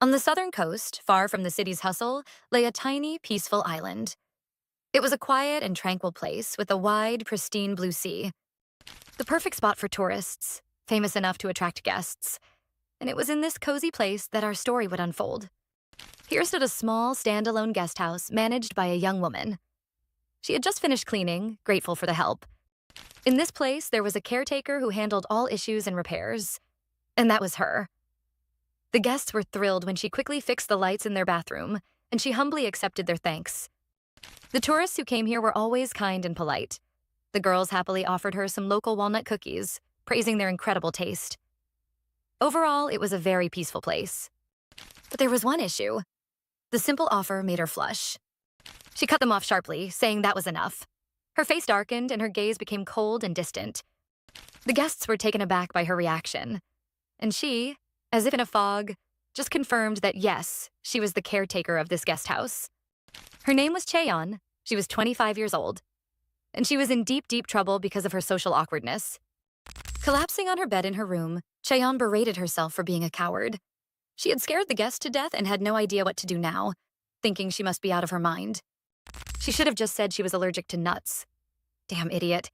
On the southern coast, far from the city's hustle, lay a tiny, peaceful island. It was a quiet and tranquil place with a wide, pristine blue sea. The perfect spot for tourists, famous enough to attract guests. And it was in this cozy place that our story would unfold. Here stood a small, standalone guest house managed by a young woman. She had just finished cleaning, grateful for the help. In this place, there was a caretaker who handled all issues and repairs. And that was her. The guests were thrilled when she quickly fixed the lights in their bathroom, and she humbly accepted their thanks. The tourists who came here were always kind and polite. The girls happily offered her some local walnut cookies, praising their incredible taste. Overall, it was a very peaceful place. But there was one issue. The simple offer made her flush. She cut them off sharply, saying that was enough. Her face darkened and her gaze became cold and distant. The guests were taken aback by her reaction. And she, as if in a fog, just confirmed that yes, she was the caretaker of this guest house. Her name was Chaeyeon. She was 25 years old. And she was in deep, deep trouble because of her social awkwardness. Collapsing on her bed in her room, Chaeyeon berated herself for being a coward. She had scared the guest to death and had no idea what to do now, thinking she must be out of her mind. She should have just said she was allergic to nuts. Damn idiot.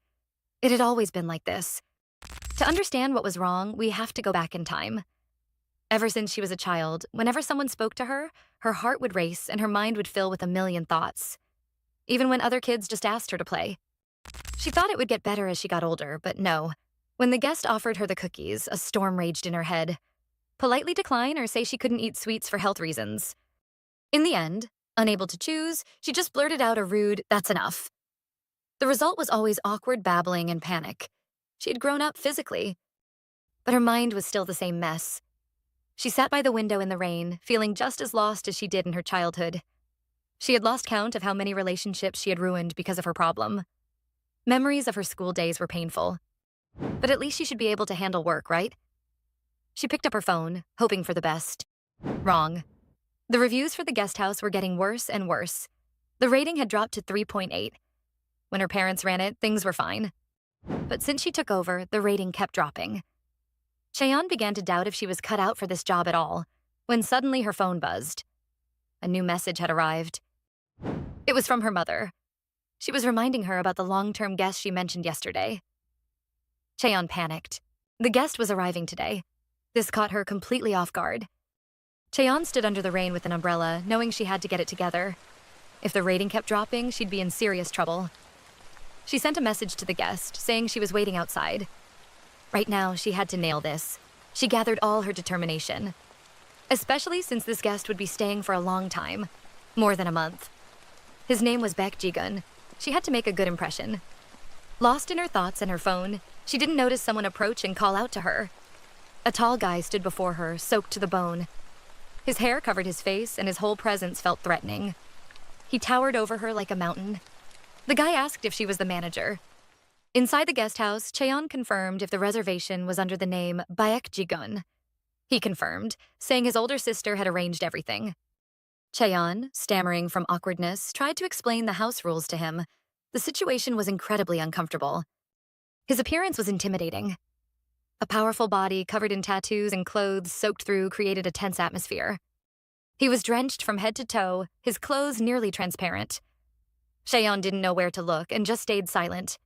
It had always been like this. To understand what was wrong, we have to go back in time. Ever since she was a child, whenever someone spoke to her, her heart would race and her mind would fill with a million thoughts. Even when other kids just asked her to play. She thought it would get better as she got older, but no. When the guest offered her the cookies, a storm raged in her head. Politely decline or say she couldn't eat sweets for health reasons. In the end, unable to choose, she just blurted out a rude, "That's enough." The result was always awkward babbling and panic. She had grown up physically, but her mind was still the same mess. She sat by the window in the rain, feeling just as lost as she did in her childhood. She had lost count of how many relationships she had ruined because of her problem. Memories of her school days were painful. But at least she should be able to handle work, right? She picked up her phone, hoping for the best. Wrong. The reviews for the guest house were getting worse and worse. The rating had dropped to 3.8. When her parents ran it, things were fine. But since she took over, the rating kept dropping. Chaeyeon began to doubt if she was cut out for this job at all, when suddenly her phone buzzed. A new message had arrived. It was from her mother. She was reminding her about the long-term guest she mentioned yesterday. Chaeyeon panicked. The guest was arriving today. This caught her completely off guard. Chaeyeon stood under the rain with an umbrella, knowing she had to get it together. If the rating kept dropping, she'd be in serious trouble. She sent a message to the guest, saying she was waiting outside. Right now, she had to nail this. She gathered all her determination. Especially since this guest would be staying for a long time. More than a month. His name was Baek Sanho. She had to make a good impression. Lost in her thoughts and her phone, she didn't notice someone approach and call out to her. A tall guy stood before her, soaked to the bone. His hair covered his face, and his whole presence felt threatening. He towered over her like a mountain. The guy asked if she was the manager. Inside the guest house, Chaeyeon confirmed if the reservation was under the name Baek Sanho. He confirmed, saying his older sister had arranged everything. Chaeyeon, stammering from awkwardness, tried to explain the house rules to him. The situation was incredibly uncomfortable. His appearance was intimidating. A powerful body covered in tattoos and clothes soaked through created a tense atmosphere. He was drenched from head to toe, his clothes nearly transparent. Chaeyeon didn't know where to look and just stayed silent.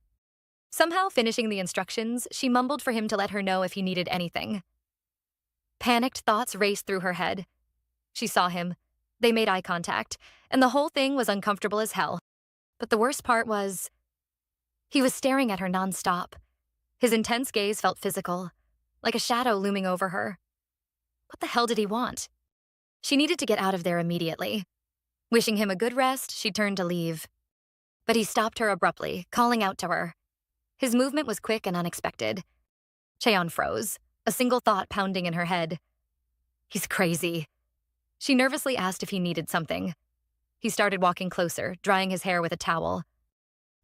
Somehow, finishing the instructions, she mumbled for him to let her know if he needed anything. Panicked thoughts raced through her head. She saw him. They made eye contact, and the whole thing was uncomfortable as hell. But the worst part was, he was staring at her nonstop. His intense gaze felt physical, like a shadow looming over her. What the hell did he want? She needed to get out of there immediately. Wishing him a good rest, she turned to leave. But he stopped her abruptly, calling out to her. His movement was quick and unexpected. Chaeyeon froze, a single thought pounding in her head. He's crazy. She nervously asked if he needed something. He started walking closer, drying his hair with a towel.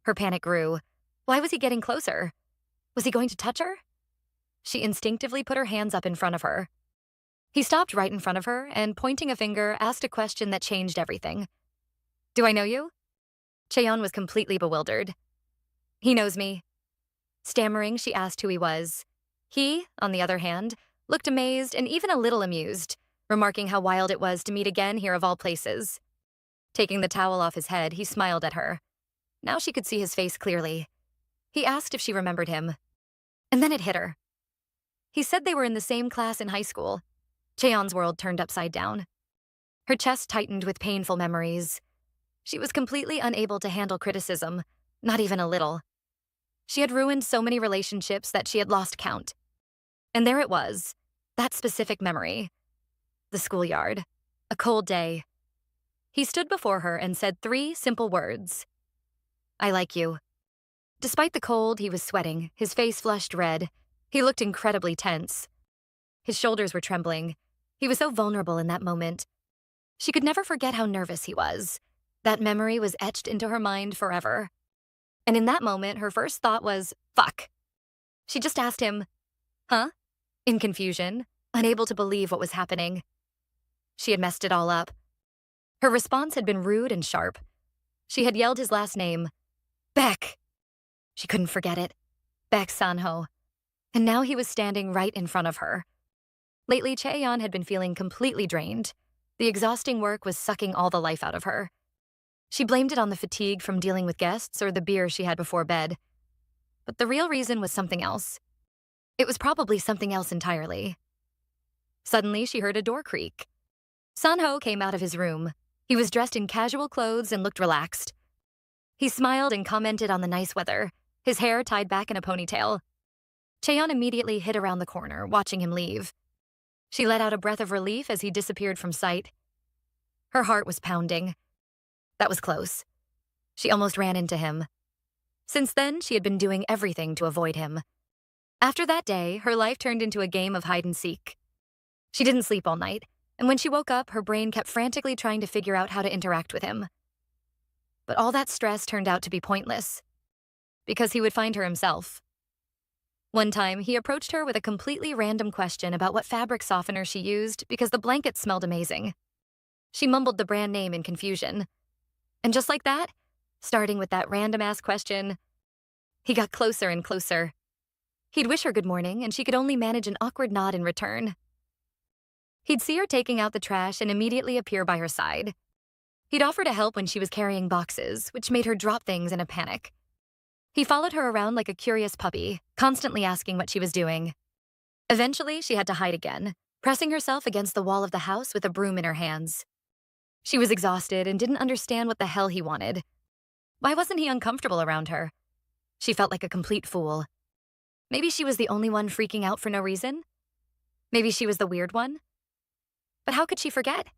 Her panic grew. Why was he getting closer? Was he going to touch her? She instinctively put her hands up in front of her. He stopped right in front of her and, pointing a finger, asked a question that changed everything. Do I know you? Chaeyeon was completely bewildered. He knows me. Stammering, she asked who he was. He, on the other hand, looked amazed and even a little amused, remarking how wild it was to meet again here of all places. Taking the towel off his head, he smiled at her. Now she could see his face clearly. He asked if she remembered him. And then it hit her. He said they were in the same class in high school. Chaeyeon's world turned upside down. Her chest tightened with painful memories. She was completely unable to handle criticism, not even a little. She had ruined so many relationships that she had lost count. And there it was, that specific memory. The schoolyard. A cold day. He stood before her and said 3 simple words. I like you. Despite the cold, he was sweating, his face flushed red. He looked incredibly tense. His shoulders were trembling. He was so vulnerable in that moment. She could never forget how nervous he was. That memory was etched into her mind forever. And in that moment, her first thought was, fuck. She just asked him, huh? In confusion, unable to believe what was happening. She had messed it all up. Her response had been rude and sharp. She had yelled his last name, Baek. She couldn't forget it. Baek Sanho. And now he was standing right in front of her. Lately, Chaeyeon had been feeling completely drained. The exhausting work was sucking all the life out of her. She blamed it on the fatigue from dealing with guests or the beer she had before bed. But the real reason was something else. It was probably something else entirely. Suddenly, she heard a door creak. Sanho came out of his room. He was dressed in casual clothes and looked relaxed. He smiled and commented on the nice weather, his hair tied back in a ponytail. Chaeyeon immediately hid around the corner, watching him leave. She let out a breath of relief as he disappeared from sight. Her heart was pounding. That was close. She almost ran into him. Since then, she had been doing everything to avoid him. After that day, her life turned into a game of hide and seek. She didn't sleep all night, and when she woke up, her brain kept frantically trying to figure out how to interact with him. But all that stress turned out to be pointless, because he would find her himself. One time, he approached her with a completely random question about what fabric softener she used because the blanket smelled amazing. She mumbled the brand name in confusion. And just like that, starting with that random-ass question, he got closer and closer. He'd wish her good morning, and she could only manage an awkward nod in return. He'd see her taking out the trash and immediately appear by her side. He'd offer to help when she was carrying boxes, which made her drop things in a panic. He followed her around like a curious puppy, constantly asking what she was doing. Eventually, she had to hide again, pressing herself against the wall of the house with a broom in her hands. She was exhausted and didn't understand what the hell he wanted. Why wasn't he uncomfortable around her? She felt like a complete fool. Maybe she was the only one freaking out for no reason? Maybe she was the weird one? But how could she forget?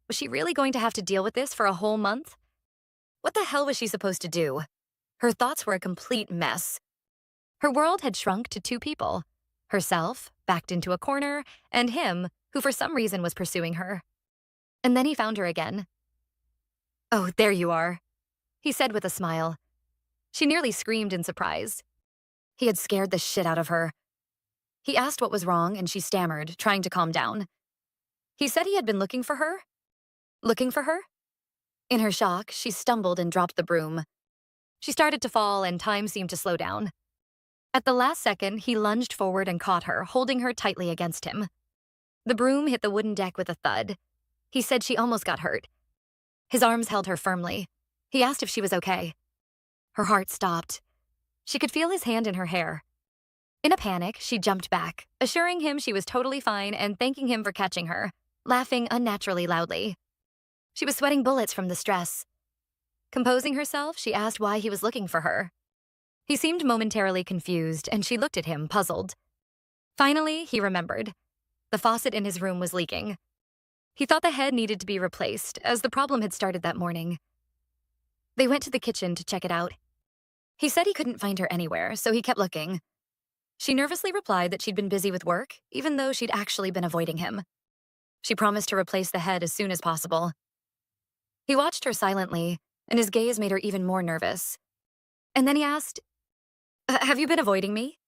Was she really going to have to deal with this for a whole month? What the hell was she supposed to do? Her thoughts were a complete mess. Her world had shrunk to 2 people. Herself, backed into a corner, and him, who for some reason was pursuing her. And then he found her again. Oh, there you are, he said with a smile. She nearly screamed in surprise. He had scared the shit out of her. He asked what was wrong, and she stammered, trying to calm down. He said he had been looking for her? Looking for her? In her shock, she stumbled and dropped the broom. She started to fall, and time seemed to slow down. At the last second, he lunged forward and caught her, holding her tightly against him. The broom hit the wooden deck with a thud. He said she almost got hurt. His arms held her firmly. He asked if she was okay. Her heart stopped. She could feel his hand in her hair. In a panic, she jumped back, assuring him she was totally fine and thanking him for catching her, laughing unnaturally loudly. She was sweating bullets from the stress. Composing herself, she asked why he was looking for her. He seemed momentarily confused, and she looked at him, puzzled. Finally, he remembered. The faucet in his room was leaking. He thought the head needed to be replaced, as the problem had started that morning. They went to the kitchen to check it out. He said he couldn't find her anywhere, so he kept looking. She nervously replied that she'd been busy with work, even though she'd actually been avoiding him. She promised to replace the head as soon as possible. He watched her silently, and his gaze made her even more nervous. And then he asked, have you been avoiding me?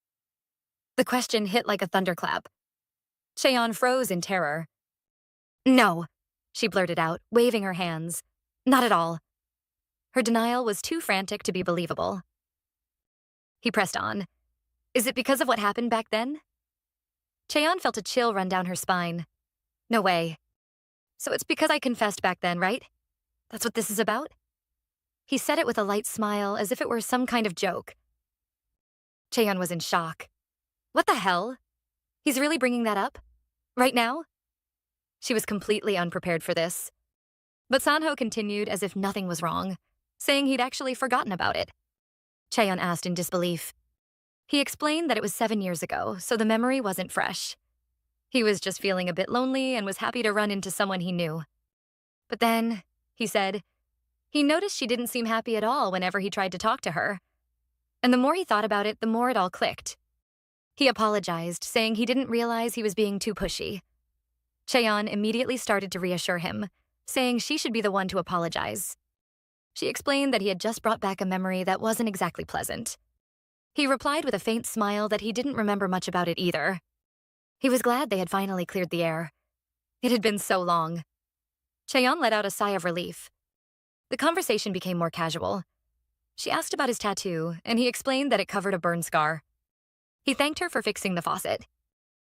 The question hit like a thunderclap. Chaeyeon froze in terror. No, she blurted out, waving her hands. Not at all. Her denial was too frantic to be believable. He pressed on. Is it because of what happened back then? Chaeyeon felt a chill run down her spine. No way. So it's because I confessed back then, right? That's what this is about? He said it with a light smile, as if it were some kind of joke. Chaeyeon was in shock. What the hell? He's really bringing that up? Right now? She was completely unprepared for this. But Sanho continued as if nothing was wrong, saying he'd actually forgotten about it. Chaeyeon asked in disbelief. He explained that it was 7 years ago, so the memory wasn't fresh. He was just feeling a bit lonely and was happy to run into someone he knew. But then, he said, he noticed she didn't seem happy at all whenever he tried to talk to her. And the more he thought about it, the more it all clicked. He apologized, saying he didn't realize he was being too pushy. Chaeyeon immediately started to reassure him, saying she should be the one to apologize. She explained that he had just brought back a memory that wasn't exactly pleasant. He replied with a faint smile that he didn't remember much about it either. He was glad they had finally cleared the air. It had been so long. Chaeyeon let out a sigh of relief. The conversation became more casual. She asked about his tattoo, and he explained that it covered a burn scar. He thanked her for fixing the faucet.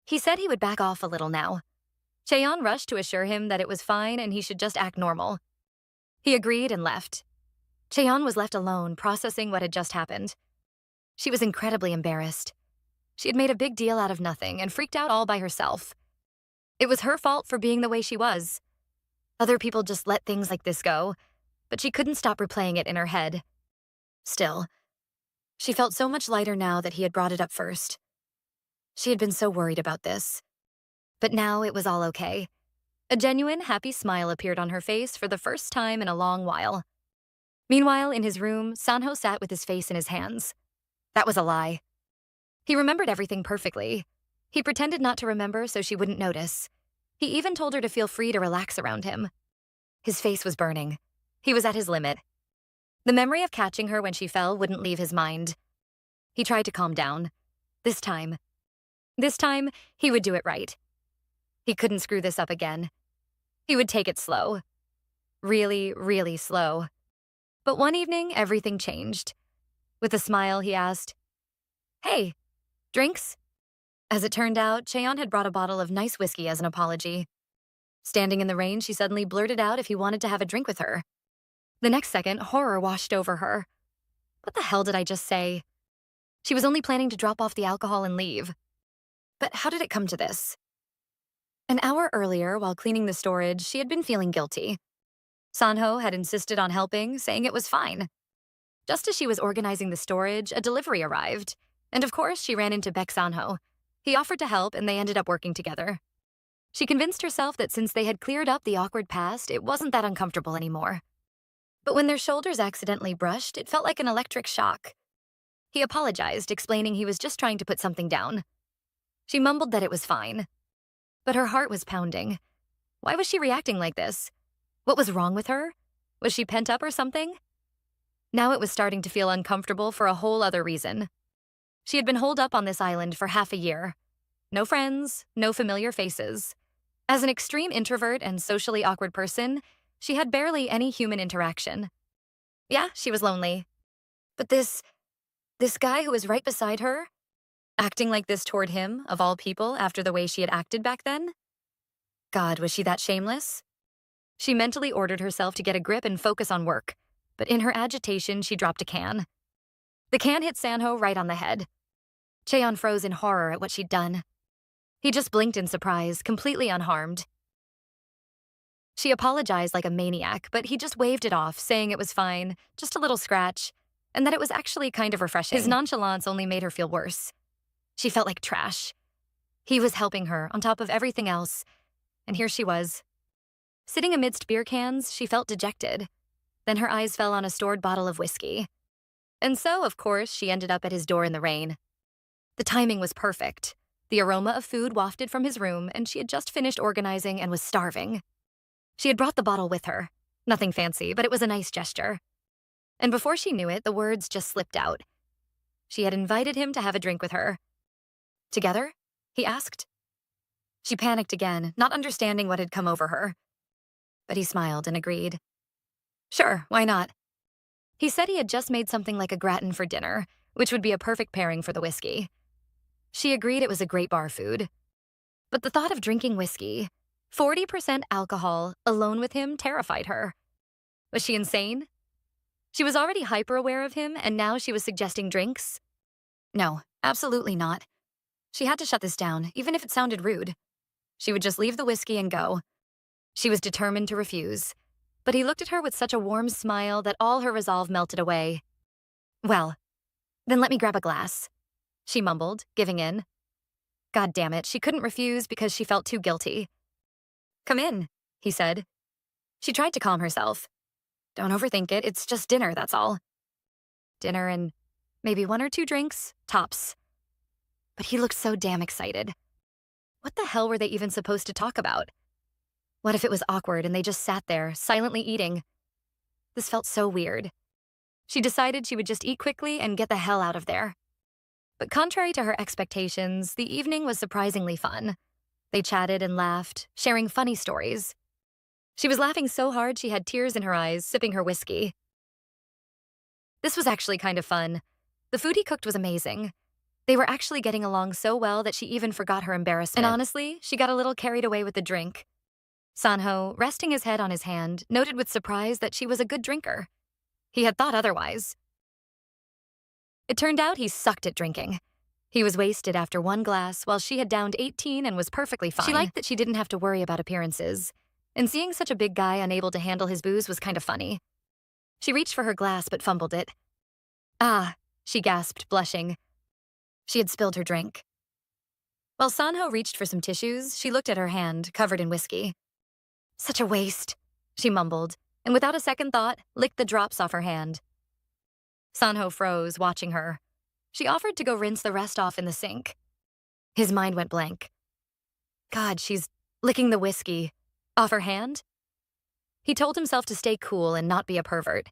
He said he would back off a little now. Chaeyeon rushed to assure him that it was fine and he should just act normal. He agreed and left. Chaeyeon was left alone, processing what had just happened. She was incredibly embarrassed. She had made a big deal out of nothing and freaked out all by herself. It was her fault for being the way she was. Other people just let things like this go, but she couldn't stop replaying it in her head. Still, she felt so much lighter now that he had brought it up first. She had been so worried about this. But now it was all okay. A genuine, happy smile appeared on her face for the first time in a long while. Meanwhile, in his room, Sanho sat with his face in his hands. That was a lie. He remembered everything perfectly. He pretended not to remember so she wouldn't notice. He even told her to feel free to relax around him. His face was burning. He was at his limit. The memory of catching her when she fell wouldn't leave his mind. He tried to calm down. This time, he would do it right. He couldn't screw this up again. He would take it slow. Really, really slow. But one evening, everything changed. With a smile, he asked, "Hey, drinks?" As it turned out, Chaeyeon had brought a bottle of nice whiskey as an apology. Standing in the rain, she suddenly blurted out if he wanted to have a drink with her. The next second, horror washed over her. What the hell did I just say? She was only planning to drop off the alcohol and leave. But how did it come to this? An hour earlier, while cleaning the storage, she had been feeling guilty. Sanho had insisted on helping, saying it was fine. Just as she was organizing the storage, a delivery arrived. And of course, she ran into Baek Sanho. He offered to help, and they ended up working together. She convinced herself that since they had cleared up the awkward past, it wasn't that uncomfortable anymore. But when their shoulders accidentally brushed, it felt like an electric shock. He apologized, explaining he was just trying to put something down. She mumbled that it was fine. But her heart was pounding. Why was she reacting like this? What was wrong with her? Was she pent up or something? Now it was starting to feel uncomfortable for a whole other reason. She had been holed up on this island for half a year. No friends, no familiar faces. As an extreme introvert and socially awkward person, she had barely any human interaction. Yeah, she was lonely. But this guy who was right beside her, acting like this toward him, of all people, after the way she had acted back then? God, was she that shameless? She mentally ordered herself to get a grip and focus on work, but in her agitation, she dropped a can. The can hit Sanho right on the head. Chaeyeon froze in horror at what she'd done. He just blinked in surprise, completely unharmed. She apologized like a maniac, but he just waved it off, saying it was fine, just a little scratch, and that it was actually kind of refreshing. His nonchalance only made her feel worse. She felt like trash. He was helping her, on top of everything else, and here she was. Sitting amidst beer cans, she felt dejected. Then her eyes fell on a stored bottle of whiskey. And so, of course, she ended up at his door in the rain. The timing was perfect. The aroma of food wafted from his room, and she had just finished organizing and was starving. She had brought the bottle with her. Nothing fancy, but it was a nice gesture. And before she knew it, the words just slipped out. She had invited him to have a drink with her. Together? He asked. She panicked again, not understanding what had come over her. But he smiled and agreed. Sure, why not? He said he had just made something like a gratin for dinner, which would be a perfect pairing for the whiskey. She agreed it was a great bar food. But the thought of drinking whiskey, 40% alcohol, alone with him, terrified her. Was she insane? She was already hyper-aware of him, and now she was suggesting drinks? No, absolutely not. She had to shut this down, even if it sounded rude. She would just leave the whiskey and go. She was determined to refuse. But he looked at her with such a warm smile that all her resolve melted away. Well, then let me grab a glass, she mumbled, giving in. God damn it, she couldn't refuse because she felt too guilty. Come in, he said. She tried to calm herself. Don't overthink it, it's just dinner, that's all. Dinner and maybe 1 or 2 drinks, tops. But he looked so damn excited. What the hell were they even supposed to talk about? What if it was awkward and they just sat there, silently eating? This felt so weird. She decided she would just eat quickly and get the hell out of there. But contrary to her expectations, the evening was surprisingly fun. They chatted and laughed, sharing funny stories. She was laughing so hard she had tears in her eyes, sipping her whiskey. This was actually kind of fun. The food he cooked was amazing. They were actually getting along so well that she even forgot her embarrassment. And honestly, she got a little carried away with the drink. Sanho, resting his head on his hand, noted with surprise that she was a good drinker. He had thought otherwise. It turned out he sucked at drinking. He was wasted after 1 glass, while she had downed 18 and was perfectly fine. She liked that she didn't have to worry about appearances, and seeing such a big guy unable to handle his booze was kind of funny. She reached for her glass but fumbled it. Ah, she gasped, blushing. She had spilled her drink. While Sanho reached for some tissues, she looked at her hand, covered in whiskey. Such a waste, she mumbled, and without a second thought, licked the drops off her hand. Sanho froze, watching her. She offered to go rinse the rest off in the sink. His mind went blank. God, she's licking the whiskey off her hand? He told himself to stay cool and not be a pervert.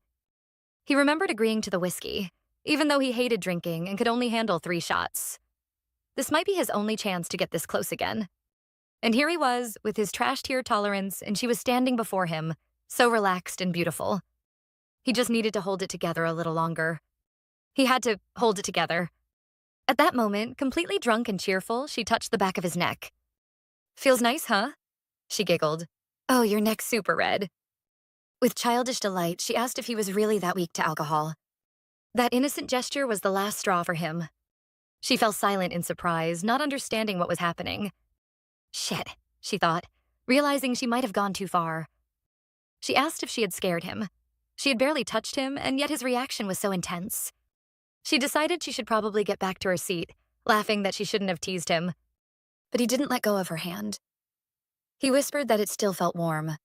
He remembered agreeing to the whiskey, even though he hated drinking and could only handle 3 shots. This might be his only chance to get this close again. And here he was, with his trash tier tolerance, and she was standing before him, so relaxed and beautiful. He just needed to hold it together a little longer. He had to hold it together. At that moment, completely drunk and cheerful, she touched the back of his neck. Feels nice, huh? She giggled. Oh, your neck's super red. With childish delight, she asked if he was really that weak to alcohol. That innocent gesture was the last straw for him. She fell silent in surprise, not understanding what was happening. Shit, she thought, realizing she might have gone too far. She asked if she had scared him. She had barely touched him, and yet his reaction was so intense. She decided she should probably get back to her seat, laughing that she shouldn't have teased him. But he didn't let go of her hand. He whispered that it still felt warm.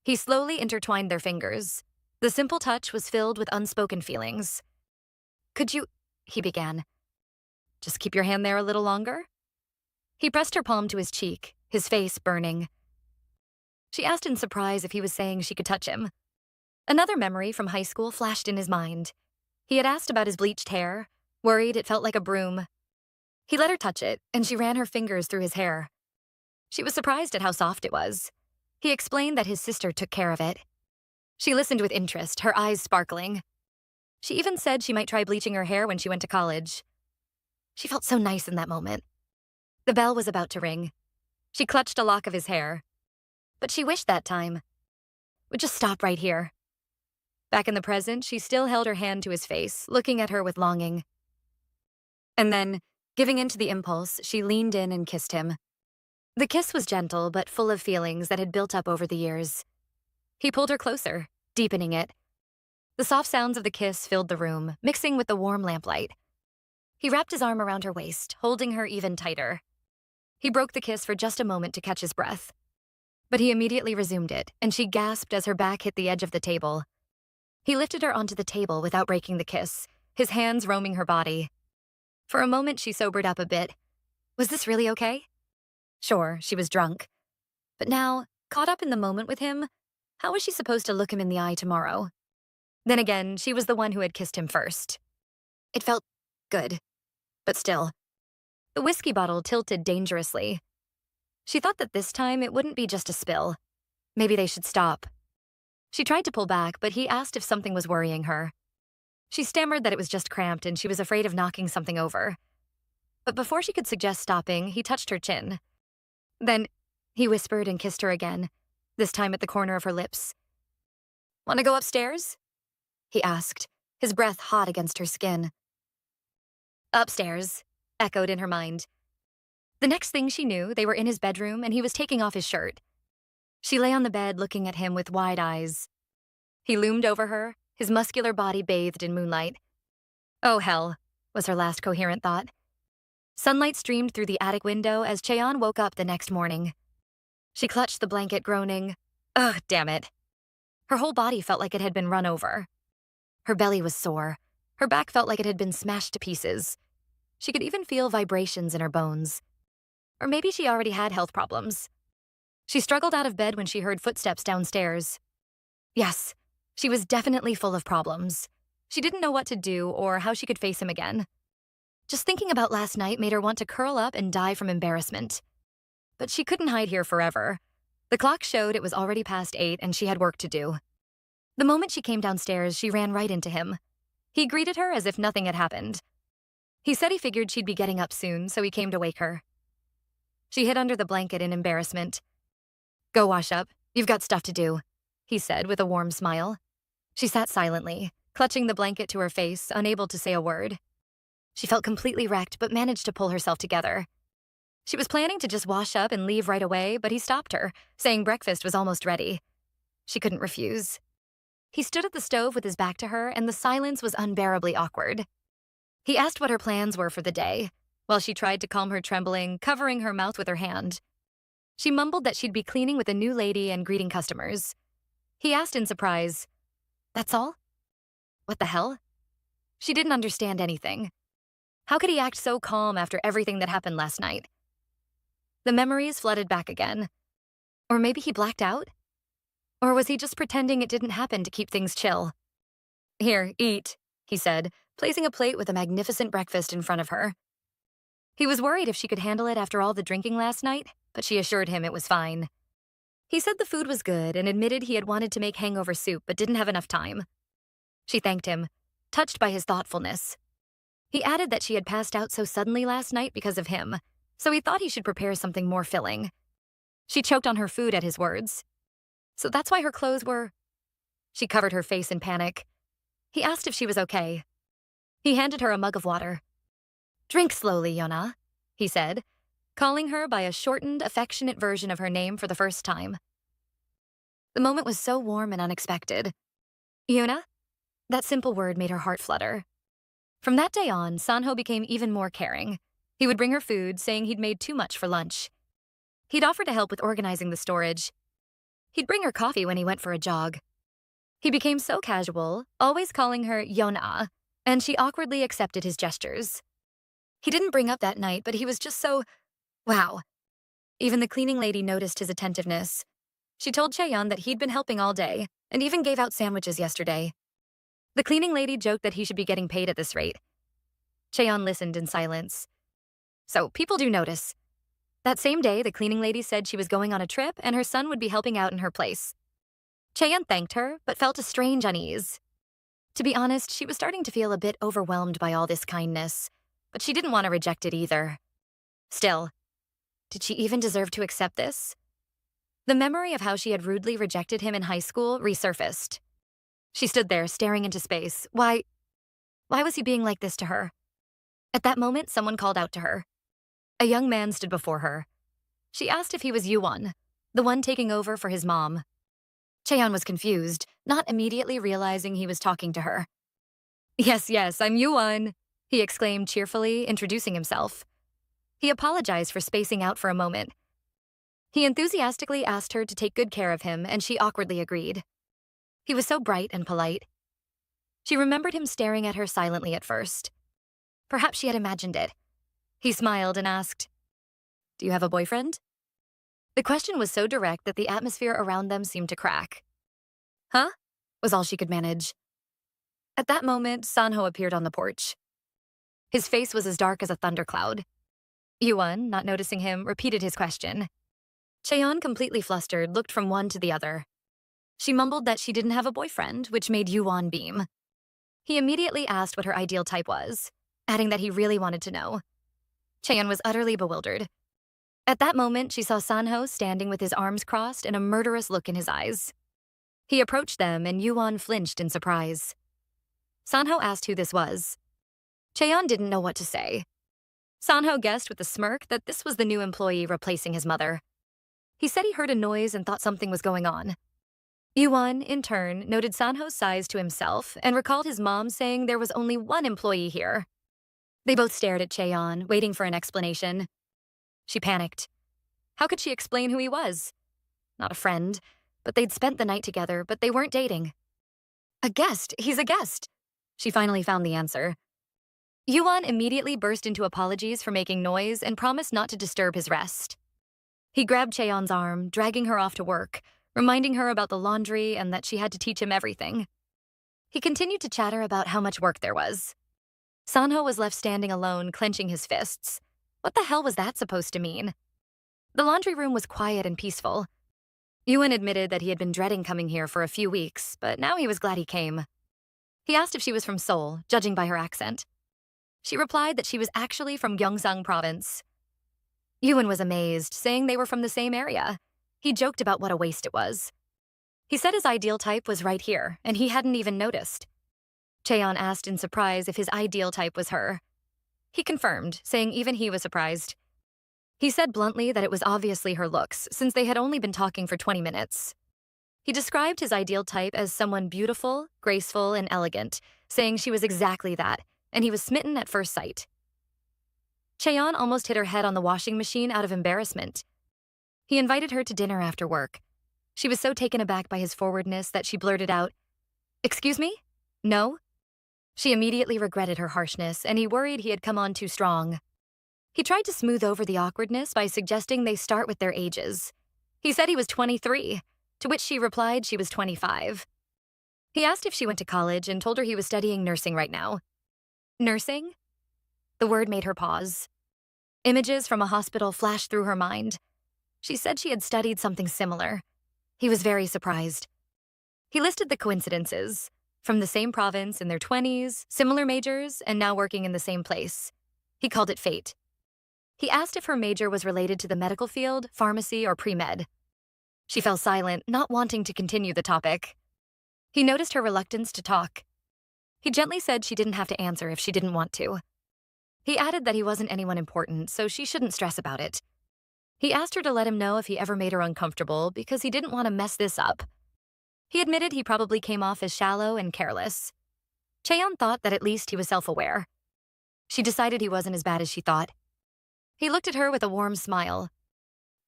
He slowly intertwined their fingers. The simple touch was filled with unspoken feelings. Could you, he began. Just keep your hand there a little longer? He pressed her palm to his cheek, his face burning. She asked in surprise if he was saying she could touch him. Another memory from high school flashed in his mind. He had asked about his bleached hair, worried it felt like a broom. He let her touch it, and she ran her fingers through his hair. She was surprised at how soft it was. He explained that his sister took care of it. She listened with interest, her eyes sparkling. She even said she might try bleaching her hair when she went to college. She felt so nice in that moment. The bell was about to ring. She clutched a lock of his hair. But she wished that time would just stop right here. Back in the present, she still held her hand to his face, looking at her with longing. And then, giving in to the impulse, she leaned in and kissed him. The kiss was gentle, but full of feelings that had built up over the years. He pulled her closer, deepening it. The soft sounds of the kiss filled the room, mixing with the warm lamplight. He wrapped his arm around her waist, holding her even tighter. He broke the kiss for just a moment to catch his breath. But he immediately resumed it, and she gasped as her back hit the edge of the table. He lifted her onto the table without breaking the kiss, his hands roaming her body. For a moment, she sobered up a bit. Was this really okay? Sure, she was drunk. But now, caught up in the moment with him, how was she supposed to look him in the eye tomorrow? Then again, she was the one who had kissed him first. It felt good. But still. The whiskey bottle tilted dangerously. She thought that this time it wouldn't be just a spill. Maybe they should stop. She tried to pull back, but he asked if something was worrying her. She stammered that it was just cramped and she was afraid of knocking something over. But before she could suggest stopping, he touched her chin. Then, He whispered and kissed her again, this time at the corner of her lips. Want to go upstairs? He asked, his breath hot against her skin. Upstairs, echoed in her mind. The next thing she knew, they were in his bedroom and he was taking off his shirt. She lay on the bed looking at him with wide eyes. He loomed over her, his muscular body bathed in moonlight. Oh hell, was her last coherent thought. Sunlight streamed through the attic window as Chaeyeon woke up the next morning. She clutched the blanket, groaning, ugh, damn it. Her whole body felt like it had been run over. Her belly was sore. Her back felt like it had been smashed to pieces. She could even feel vibrations in her bones. Or maybe she already had health problems. She struggled out of bed when she heard footsteps downstairs. Yes, she was definitely full of problems. She didn't know what to do or how she could face him again. Just thinking about last night made her want to curl up and die from embarrassment. But she couldn't hide here forever. The clock showed it was already past 8 and she had work to do. The moment she came downstairs, she ran right into him. He greeted her as if nothing had happened. He said he figured she'd be getting up soon, so he came to wake her. She hid under the blanket in embarrassment. Go wash up. You've got stuff to do, he said with a warm smile. She sat silently, clutching the blanket to her face, unable to say a word. She felt completely wrecked, but managed to pull herself together. She was planning to just wash up and leave right away, but he stopped her, saying breakfast was almost ready. She couldn't refuse. He stood at the stove with his back to her, and the silence was unbearably awkward. He asked what her plans were for the day, while she tried to calm her trembling, covering her mouth with her hand. She mumbled that she'd be cleaning with a new lady and greeting customers. He asked in surprise, "That's all? What the hell?" She didn't understand anything. How could he act so calm after everything that happened last night? The memories flooded back again. Or maybe he blacked out? Or was he just pretending it didn't happen to keep things chill? Here, eat, he said, placing a plate with a magnificent breakfast in front of her. He was worried if she could handle it after all the drinking last night, but she assured him it was fine. He said the food was good and admitted he had wanted to make hangover soup but didn't have enough time. She thanked him, touched by his thoughtfulness. He added that she had passed out so suddenly last night because of him, so he thought he should prepare something more filling. She choked on her food at his words. So that's why her clothes were... She covered her face in panic. He asked if she was okay. He handed her a mug of water. Drink slowly, Yona, he said, calling her by a shortened, affectionate version of her name for the first time. The moment was so warm and unexpected. Yuna? That simple word made her heart flutter. From that day on, Sanho became even more caring. He would bring her food, saying he'd made too much for lunch. He'd offer to help with organizing the storage. He'd bring her coffee when he went for a jog. He became so casual, always calling her Yona, and she awkwardly accepted his gestures. He didn't bring up that night, but he was just so... wow. Even the cleaning lady noticed his attentiveness. She told Chaeyeon that he'd been helping all day, and even gave out sandwiches yesterday. The cleaning lady joked that he should be getting paid at this rate. Chaeyeon listened in silence. So people do notice. That same day, the cleaning lady said she was going on a trip and her son would be helping out in her place. Chaeyeon thanked her, but felt a strange unease. To be honest, she was starting to feel a bit overwhelmed by all this kindness, but she didn't want to reject it either. Still, did she even deserve to accept this? The memory of how she had rudely rejected him in high school resurfaced. She stood there, staring into space. Why was he being like this to her? At that moment, someone called out to her. A young man stood before her. She asked if he was Yuwon, the one taking over for his mom. Chaeyeon was confused, not immediately realizing he was talking to her. Yes, I'm Yuwon, he exclaimed cheerfully, introducing himself. He apologized for spacing out for a moment. He enthusiastically asked her to take good care of him, and she awkwardly agreed. He was so bright and polite. She remembered him staring at her silently at first. Perhaps she had imagined it. He smiled and asked, "Do you have a boyfriend?" The question was so direct that the atmosphere around them seemed to crack. Huh? Was all she could manage. At that moment, Sanho appeared on the porch. His face was as dark as a thundercloud. Yuwon, not noticing him, repeated his question. Chaeyeon, completely flustered, looked from one to the other. She mumbled that she didn't have a boyfriend, which made Yuwon beam. He immediately asked what her ideal type was, adding that he really wanted to know. Chaeyeon was utterly bewildered. At that moment, she saw Sanho standing with his arms crossed and a murderous look in his eyes. He approached them, and Yuan flinched in surprise. Sanho asked who this was. Chaeyeon didn't know what to say. Sanho guessed with a smirk that this was the new employee replacing his mother. He said he heard a noise and thought something was going on. Yuan, in turn, noted Sanho's size to himself and recalled his mom saying there was only one employee here. They both stared at Chaeyeon, waiting for an explanation. She panicked. How could she explain who he was? Not a friend, but they'd spent the night together, but they weren't dating. A guest, he's a guest. She finally found the answer. Yuan immediately burst into apologies for making noise and promised not to disturb his rest. He grabbed Chaeyeon's arm, dragging her off to work, reminding her about the laundry and that she had to teach him everything. He continued to chatter about how much work there was. Sanho was left standing alone, clenching his fists. What the hell was that supposed to mean? The laundry room was quiet and peaceful. Yuan admitted that he had been dreading coming here for a few weeks, but now he was glad he came. He asked if she was from Seoul, judging by her accent. She replied that she was actually from Gyeongsang province. Yuan was amazed, saying they were from the same area. He joked about what a waste it was. He said his ideal type was right here, and he hadn't even noticed. Chaeyeon asked in surprise if his ideal type was her. He confirmed, saying even he was surprised. He said bluntly that it was obviously her looks, since they had only been talking for 20 minutes. He described his ideal type as someone beautiful, graceful, and elegant, saying she was exactly that, and he was smitten at first sight. Chaeyeon almost hit her head on the washing machine out of embarrassment. He invited her to dinner after work. She was so taken aback by his forwardness that she blurted out, "Excuse me? No?" She immediately regretted her harshness, and he worried he had come on too strong. He tried to smooth over the awkwardness by suggesting they start with their ages. He said he was 23, to which she replied she was 25. He asked if she went to college and told her he was studying nursing right now. Nursing? The word made her pause. Images from a hospital flashed through her mind. She said she had studied something similar. He was very surprised. He listed the coincidences. From the same province in their 20s, similar majors, and now working in the same place. He called it fate. He asked if her major was related to the medical field, pharmacy, or pre-med. She fell silent, not wanting to continue the topic. He noticed her reluctance to talk. He gently said she didn't have to answer if she didn't want to. He added that he wasn't anyone important, so she shouldn't stress about it. He asked her to let him know if he ever made her uncomfortable because he didn't want to mess this up. He admitted he probably came off as shallow and careless. Chaeyeon thought that at least he was self-aware. She decided he wasn't as bad as she thought. He looked at her with a warm smile.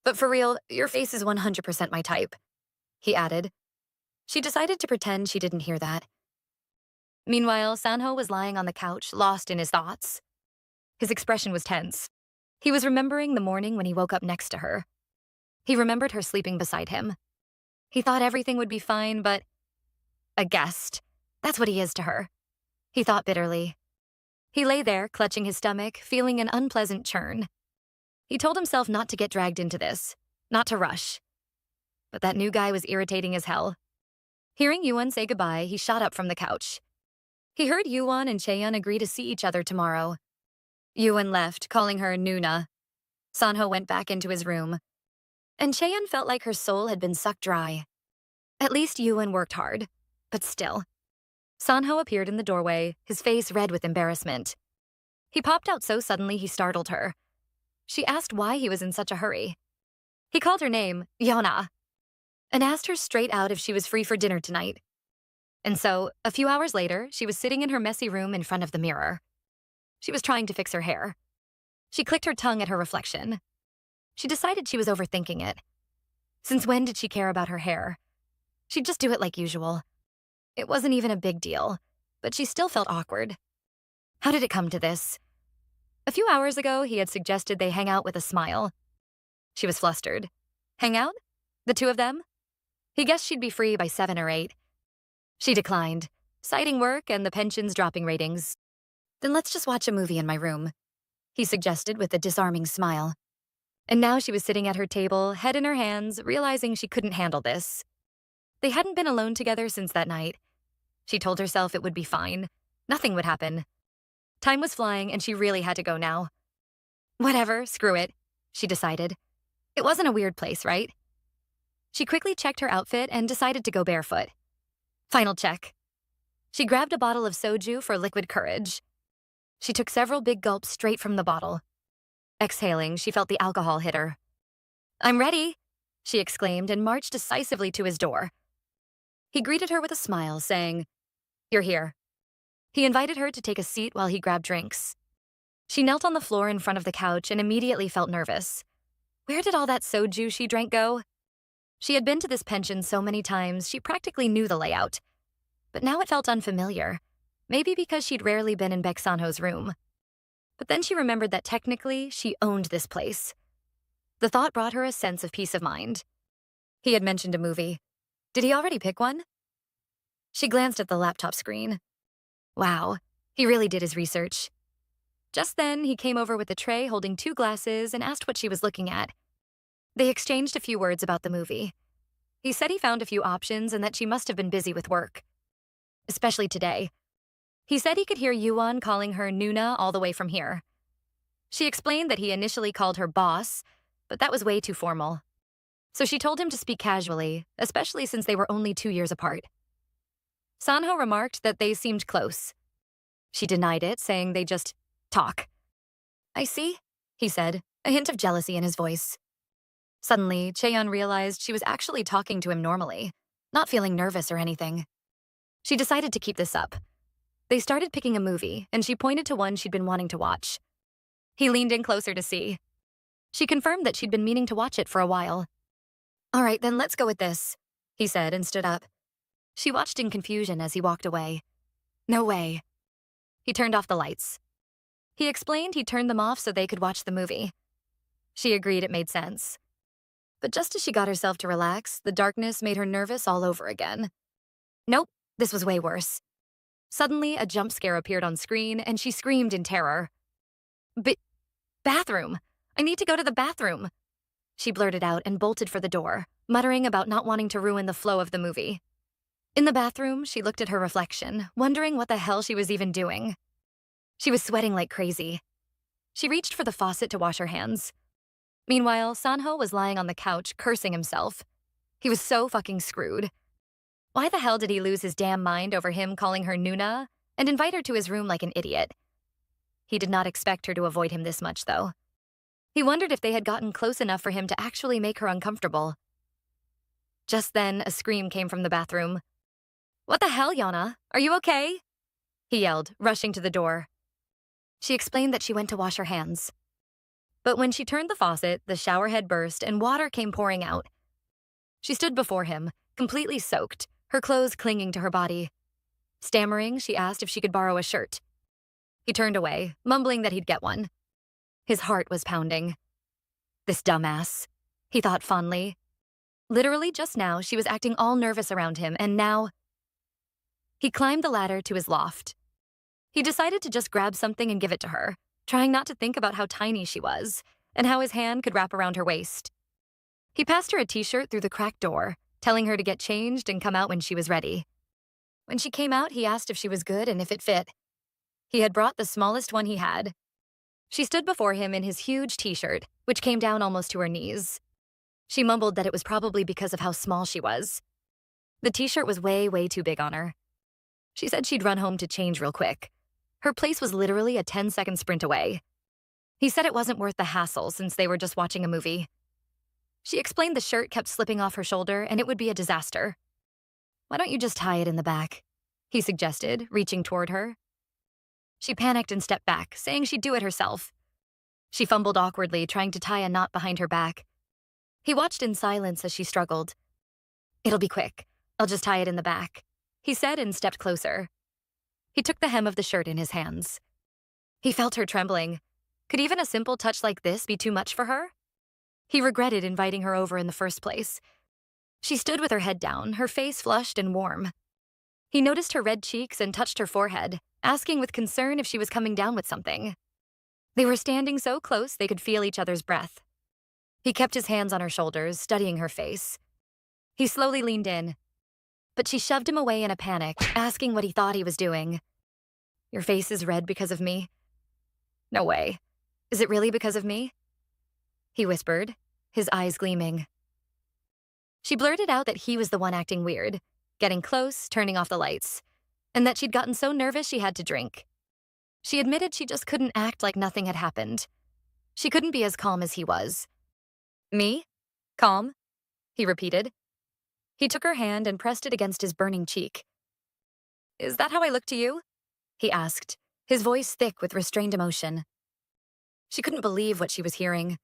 "But for real, your face is 100% my type," he added. She decided to pretend she didn't hear that. Meanwhile, Sanho was lying on the couch, lost in his thoughts. His expression was tense. He was remembering the morning when he woke up next to her. He remembered her sleeping beside him. He thought everything would be fine, but a guest. That's what he is to her. He thought bitterly. He lay there, clutching his stomach, feeling an unpleasant churn. He told himself not to get dragged into this, not to rush. But that new guy was irritating as hell. Hearing Yuan say goodbye, he shot up from the couch. He heard Yuan and Chaeyeon agree to see each other tomorrow. Yuan left, calling her Nuna. Sanho went back into his room. And Chaeyeon felt like her soul had been sucked dry. At least Yuan worked hard, but still. Sanho appeared in the doorway, his face red with embarrassment. He popped out so suddenly he startled her. She asked why he was in such a hurry. He called her name, Yona, and asked her straight out if she was free for dinner tonight. And so, a few hours later, she was sitting in her messy room in front of the mirror. She was trying to fix her hair. She clicked her tongue at her reflection. She decided she was overthinking it. Since when did she care about her hair? She'd just do it like usual. It wasn't even a big deal, but she still felt awkward. How did it come to this? A few hours ago, he had suggested they hang out with a smile. She was flustered. Hang out? The two of them? He guessed she'd be free by 7 or 8. She declined, citing work and the pension's dropping ratings. Then let's just watch a movie in my room, he suggested with a disarming smile. And now she was sitting at her table, head in her hands, realizing she couldn't handle this. They hadn't been alone together since that night. She told herself it would be fine. Nothing would happen. Time was flying, and she really had to go now. Whatever, screw it, she decided. It wasn't a weird place, right? She quickly checked her outfit and decided to go barefoot. Final check. She grabbed a bottle of soju for liquid courage. She took several big gulps straight from the bottle. Exhaling, she felt the alcohol hit her. "I'm ready," she exclaimed and marched decisively to his door. He greeted her with a smile, saying, "You're here." He invited her to take a seat while he grabbed drinks. She knelt on the floor in front of the couch and immediately felt nervous. Where did all that soju she drank go? She had been to this pension so many times, she practically knew the layout. But now it felt unfamiliar, maybe because she'd rarely been in Baek Sanho's room. But then she remembered that technically, she owned this place. The thought brought her a sense of peace of mind. He had mentioned a movie. Did he already pick one? She glanced at the laptop screen. Wow, he really did his research. Just then, he came over with a tray holding 2 glasses and asked what she was looking at. They exchanged a few words about the movie. He said he found a few options and that she must have been busy with work. Especially today. He said he could hear Yuan calling her Nuna all the way from here. She explained that he initially called her boss, but that was way too formal. So she told him to speak casually, especially since they were only 2 years apart. Sanho remarked that they seemed close. She denied it, saying they just talk. "I see," he said, a hint of jealousy in his voice. Suddenly, Chaeyeon realized she was actually talking to him normally, not feeling nervous or anything. She decided to keep this up. They started picking a movie, and she pointed to one she'd been wanting to watch. He leaned in closer to see. She confirmed that she'd been meaning to watch it for a while. "All right, then let's go with this," he said and stood up. She watched in confusion as he walked away. "No way." He turned off the lights. He explained he'd turned them off so they could watch the movie. She agreed it made sense. But just as she got herself to relax, the darkness made her nervous all over again. Nope, this was way worse. Suddenly, a jump scare appeared on screen, and she screamed in terror. Bathroom! I need to go to the bathroom!" She blurted out and bolted for the door, muttering about not wanting to ruin the flow of the movie. In the bathroom, she looked at her reflection, wondering what the hell she was even doing. She was sweating like crazy. She reached for the faucet to wash her hands. Meanwhile, Sanho was lying on the couch, cursing himself. He was so fucking screwed. Why the hell did he lose his damn mind over him calling her Nuna and invite her to his room like an idiot? He did not expect her to avoid him this much, though. He wondered if they had gotten close enough for him to actually make her uncomfortable. Just then, a scream came from the bathroom. "What the hell, Yana? Are you okay?" he yelled, rushing to the door. She explained that she went to wash her hands. But when she turned the faucet, the shower head burst and water came pouring out. She stood before him, completely soaked, her clothes clinging to her body. Stammering, she asked if she could borrow a shirt. He turned away, mumbling that he'd get one. His heart was pounding. This dumbass, he thought fondly. Literally just now, she was acting all nervous around him, and now... He climbed the ladder to his loft. He decided to just grab something and give it to her, trying not to think about how tiny she was, and how his hand could wrap around her waist. He passed her a t-shirt through the cracked door, telling her to get changed and come out when she was ready. When she came out, he asked if she was good and if it fit. He had brought the smallest one he had. She stood before him in his huge t-shirt, which came down almost to her knees. She mumbled that it was probably because of how small she was. The t-shirt was way, way too big on her. She said she'd run home to change real quick. Her place was literally a 10-second sprint away. He said it wasn't worth the hassle since they were just watching a movie. She explained the shirt kept slipping off her shoulder and it would be a disaster. "Why don't you just tie it in the back?" he suggested, reaching toward her. She panicked and stepped back, saying she'd do it herself. She fumbled awkwardly, trying to tie a knot behind her back. He watched in silence as she struggled. "It'll be quick. I'll just tie it in the back," he said and stepped closer. He took the hem of the shirt in his hands. He felt her trembling. Could even a simple touch like this be too much for her? He regretted inviting her over in the first place. She stood with her head down, her face flushed and warm. He noticed her red cheeks and touched her forehead, asking with concern if she was coming down with something. They were standing so close they could feel each other's breath. He kept his hands on her shoulders, studying her face. He slowly leaned in, but she shoved him away in a panic, asking what he thought he was doing. "Your face is red because of me?" "No way. Is it really because of me?" he whispered. his eyes gleaming. She blurted out that he was the one acting weird, getting close, turning off the lights, and that she'd gotten so nervous she had to drink. She admitted she just couldn't act like nothing had happened. She couldn't be as calm as he was. Me? Calm? He repeated. He took her hand and pressed it against his burning cheek. Is that how I look to you? He asked, his voice thick with restrained emotion. She couldn't believe what she was hearing.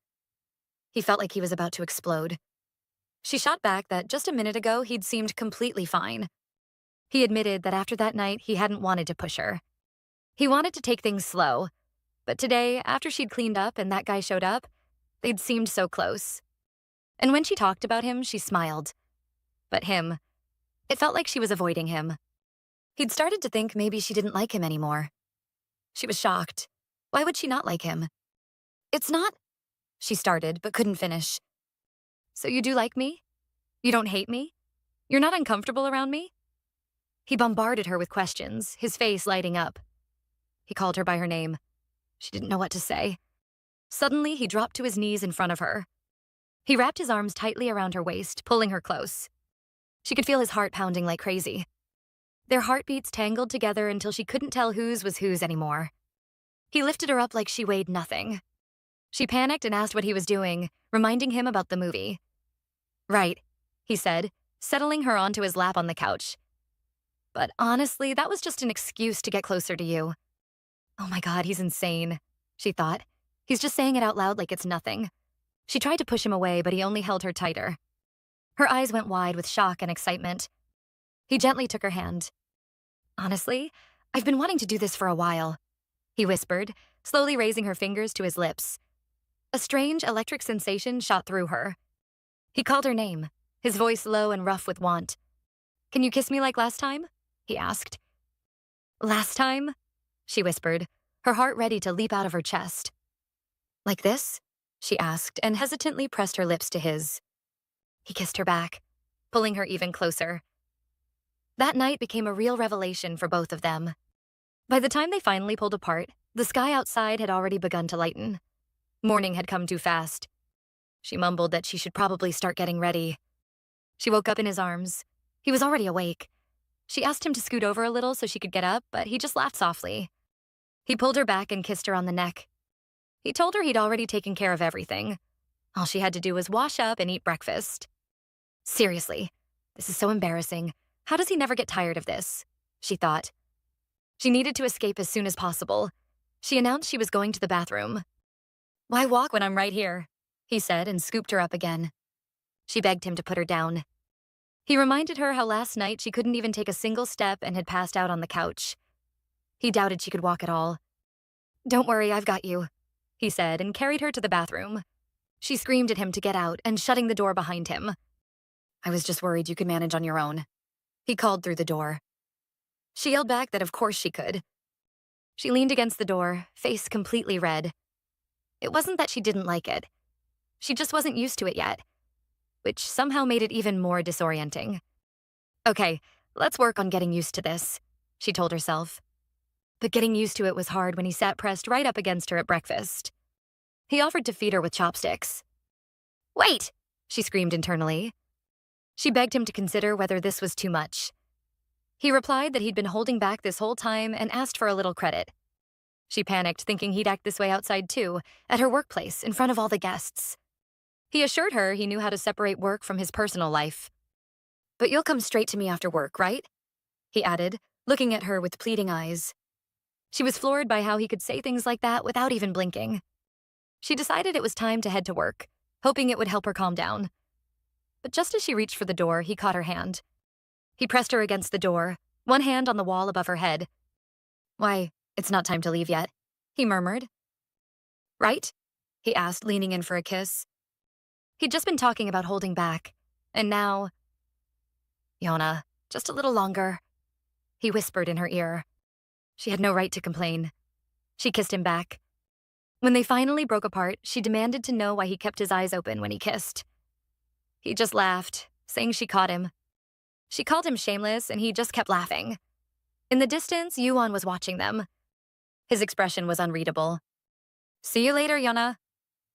He felt like he was about to explode. She shot back that just a minute ago he'd seemed completely fine. He admitted that after that night he hadn't wanted to push her. He wanted to take things slow, but today, after she'd cleaned up and that guy showed up, they'd seemed so close. And when she talked about him, she smiled. But him, it felt like she was avoiding him. He'd started to think maybe she didn't like him anymore. She was shocked. Why would she not like him? It's not, she started, but couldn't finish. So you do like me? You don't hate me? You're not uncomfortable around me? He bombarded her with questions, his face lighting up. He called her by her name. She didn't know what to say. Suddenly, he dropped to his knees in front of her. He wrapped his arms tightly around her waist, pulling her close. She could feel his heart pounding like crazy. Their heartbeats tangled together until she couldn't tell whose was whose anymore. He lifted her up like she weighed nothing. She panicked and asked what he was doing, reminding him about the movie. Right, he said, settling her onto his lap on the couch. But honestly, that was just an excuse to get closer to you. Oh my God, he's insane, she thought. He's just saying it out loud like it's nothing. She tried to push him away, but he only held her tighter. Her eyes went wide with shock and excitement. He gently took her hand. Honestly, I've been wanting to do this for a while, he whispered, slowly raising her fingers to his lips. A strange electric sensation shot through her. He called her name, his voice low and rough with want. Can you kiss me like last time? He asked. Last time? She whispered, her heart ready to leap out of her chest. Like this? She asked, and hesitantly pressed her lips to his. He kissed her back, pulling her even closer. That night became a real revelation for both of them. By the time they finally pulled apart, the sky outside had already begun to lighten. Morning had come too fast. She mumbled that she should probably start getting ready. She woke up in his arms. He was already awake. She asked him to scoot over a little so she could get up, but he just laughed softly. He pulled her back and kissed her on the neck. He told her he'd already taken care of everything. All she had to do was wash up and eat breakfast. Seriously, this is so embarrassing. How does he never get tired of this? She thought. She needed to escape as soon as possible. She announced she was going to the bathroom. Why walk when I'm right here? He said and scooped her up again. She begged him to put her down. He reminded her how last night she couldn't even take a single step and had passed out on the couch. He doubted she could walk at all. Don't worry, I've got you, he said and carried her to the bathroom. She screamed at him to get out and shutting the door behind him. I was just worried you could manage on your own, he called through the door. She yelled back that of course she could. She leaned against the door, face completely red. It wasn't that she didn't like it. She just wasn't used to it yet, which somehow made it even more disorienting. Okay, let's work on getting used to this, she told herself. But getting used to it was hard when he sat pressed right up against her at breakfast. He offered to feed her with chopsticks. Wait, she screamed internally. She begged him to consider whether this was too much. He replied that he'd been holding back this whole time and asked for a little credit. She panicked, thinking he'd act this way outside too, at her workplace, in front of all the guests. He assured her he knew how to separate work from his personal life. But you'll come straight to me after work, right? He added, looking at her with pleading eyes. She was floored by how he could say things like that without even blinking. She decided it was time to head to work, hoping it would help her calm down. But just as she reached for the door, he caught her hand. He pressed her against the door, one hand on the wall above her head. Why, it's not time to leave yet, he murmured. Right? He asked, leaning in for a kiss. He'd just been talking about holding back, and now... Yona, just a little longer, he whispered in her ear. She had no right to complain. She kissed him back. When they finally broke apart, she demanded to know why he kept his eyes open when he kissed. He just laughed, saying she caught him. She called him shameless, and he just kept laughing. In the distance, Yuan was watching them. His expression was unreadable. See you later, Yona,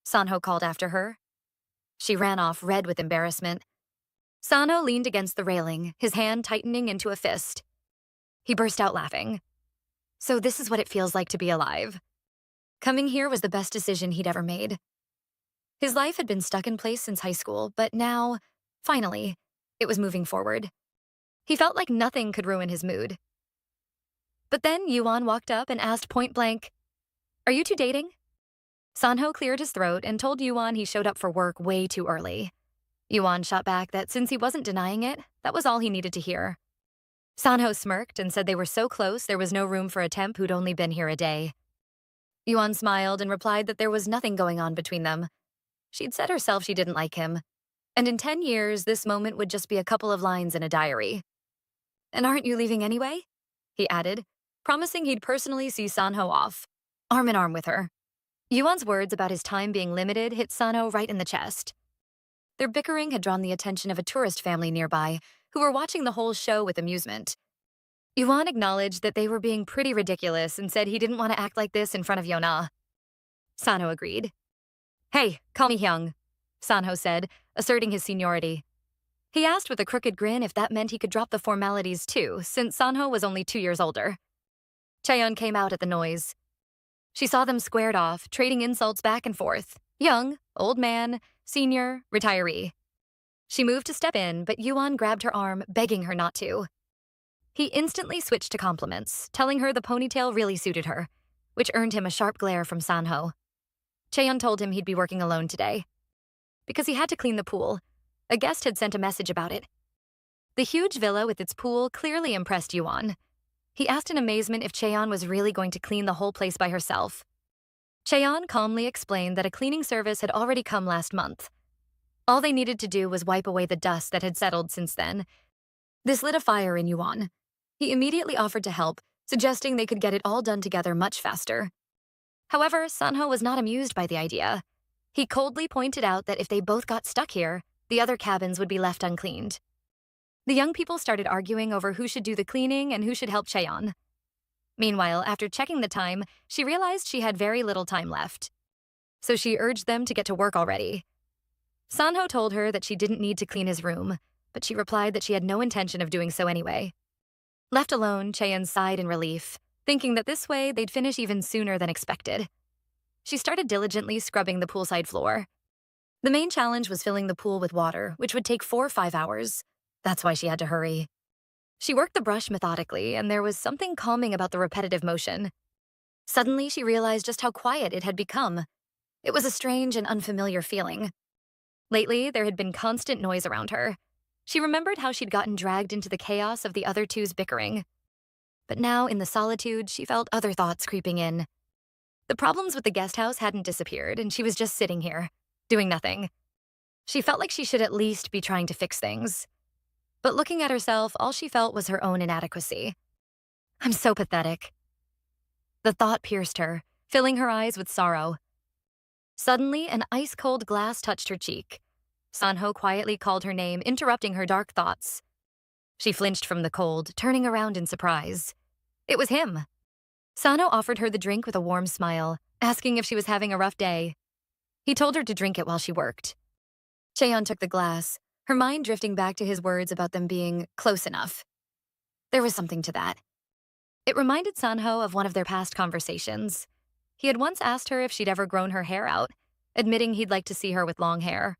Sanho called after her. She ran off, red with embarrassment. Sanho leaned against the railing, his hand tightening into a fist. He burst out laughing. So this is what it feels like to be alive. Coming here was the best decision he'd ever made. His life had been stuck in place since high school, but now, finally, it was moving forward. He felt like nothing could ruin his mood. But then Yuan walked up and asked point blank, "Are you two dating?" Sanho cleared his throat and told Yuan he showed up for work way too early. Yuan shot back that since he wasn't denying it, that was all he needed to hear. Sanho smirked and said they were so close there was no room for a temp who'd only been here a day. Yuan smiled and replied that there was nothing going on between them. She'd said herself she didn't like him, and in 10 years this moment would just be a couple of lines in a diary. "And aren't you leaving anyway?" he added, promising he'd personally see Sanho off, arm in arm with her. Yuan's words about his time being limited hit Sanho right in the chest. Their bickering had drawn the attention of a tourist family nearby, who were watching the whole show with amusement. Yuan acknowledged that they were being pretty ridiculous and said he didn't want to act like this in front of Yona. Sanho agreed. "Hey, call me Hyung," Sanho said, asserting his seniority. He asked with a crooked grin if that meant he could drop the formalities too, since Sanho was only 2 years older. Chaeyeon came out at the noise. She saw them squared off, trading insults back and forth. Young, old man, senior, retiree. She moved to step in, but Yuan grabbed her arm, begging her not to. He instantly switched to compliments, telling her the ponytail really suited her, which earned him a sharp glare from Sanho. Chaeyeon told him he'd be working alone today. Because he had to clean the pool, a guest had sent a message about it. The huge villa with its pool clearly impressed Yuan. He asked in amazement if Chaeyeon was really going to clean the whole place by herself. Chaeyeon calmly explained that a cleaning service had already come last month. All they needed to do was wipe away the dust that had settled since then. This lit a fire in Yuan. He immediately offered to help, suggesting they could get it all done together much faster. However, Sanho was not amused by the idea. He coldly pointed out that if they both got stuck here, the other cabins would be left uncleaned. The young people started arguing over who should do the cleaning and who should help Chaeyeon. Meanwhile, after checking the time, she realized she had very little time left. So she urged them to get to work already. Sanho told her that she didn't need to clean his room, but she replied that she had no intention of doing so anyway. Left alone, Chaeyeon sighed in relief, thinking that this way they'd finish even sooner than expected. She started diligently scrubbing the poolside floor. The main challenge was filling the pool with water, which would take 4 or 5 hours. That's why she had to hurry. She worked the brush methodically, and there was something calming about the repetitive motion. Suddenly, she realized just how quiet it had become. It was a strange and unfamiliar feeling. Lately, there had been constant noise around her. She remembered how she'd gotten dragged into the chaos of the other two's bickering. But now, in the solitude, she felt other thoughts creeping in. The problems with the guest house hadn't disappeared, and she was just sitting here, doing nothing. She felt like she should at least be trying to fix things. But looking at herself, all she felt was her own inadequacy. I'm so pathetic. The thought pierced her, filling her eyes with sorrow. Suddenly, an ice-cold glass touched her cheek. Sanho quietly called her name, interrupting her dark thoughts. She flinched from the cold, turning around in surprise. It was him. Sanho offered her the drink with a warm smile, asking if she was having a rough day. He told her to drink it while she worked. Chaeyeon took the glass, her mind drifting back to his words about them being close enough. There was something to that. It reminded Sanho of one of their past conversations. He had once asked her if she'd ever grown her hair out, admitting he'd like to see her with long hair.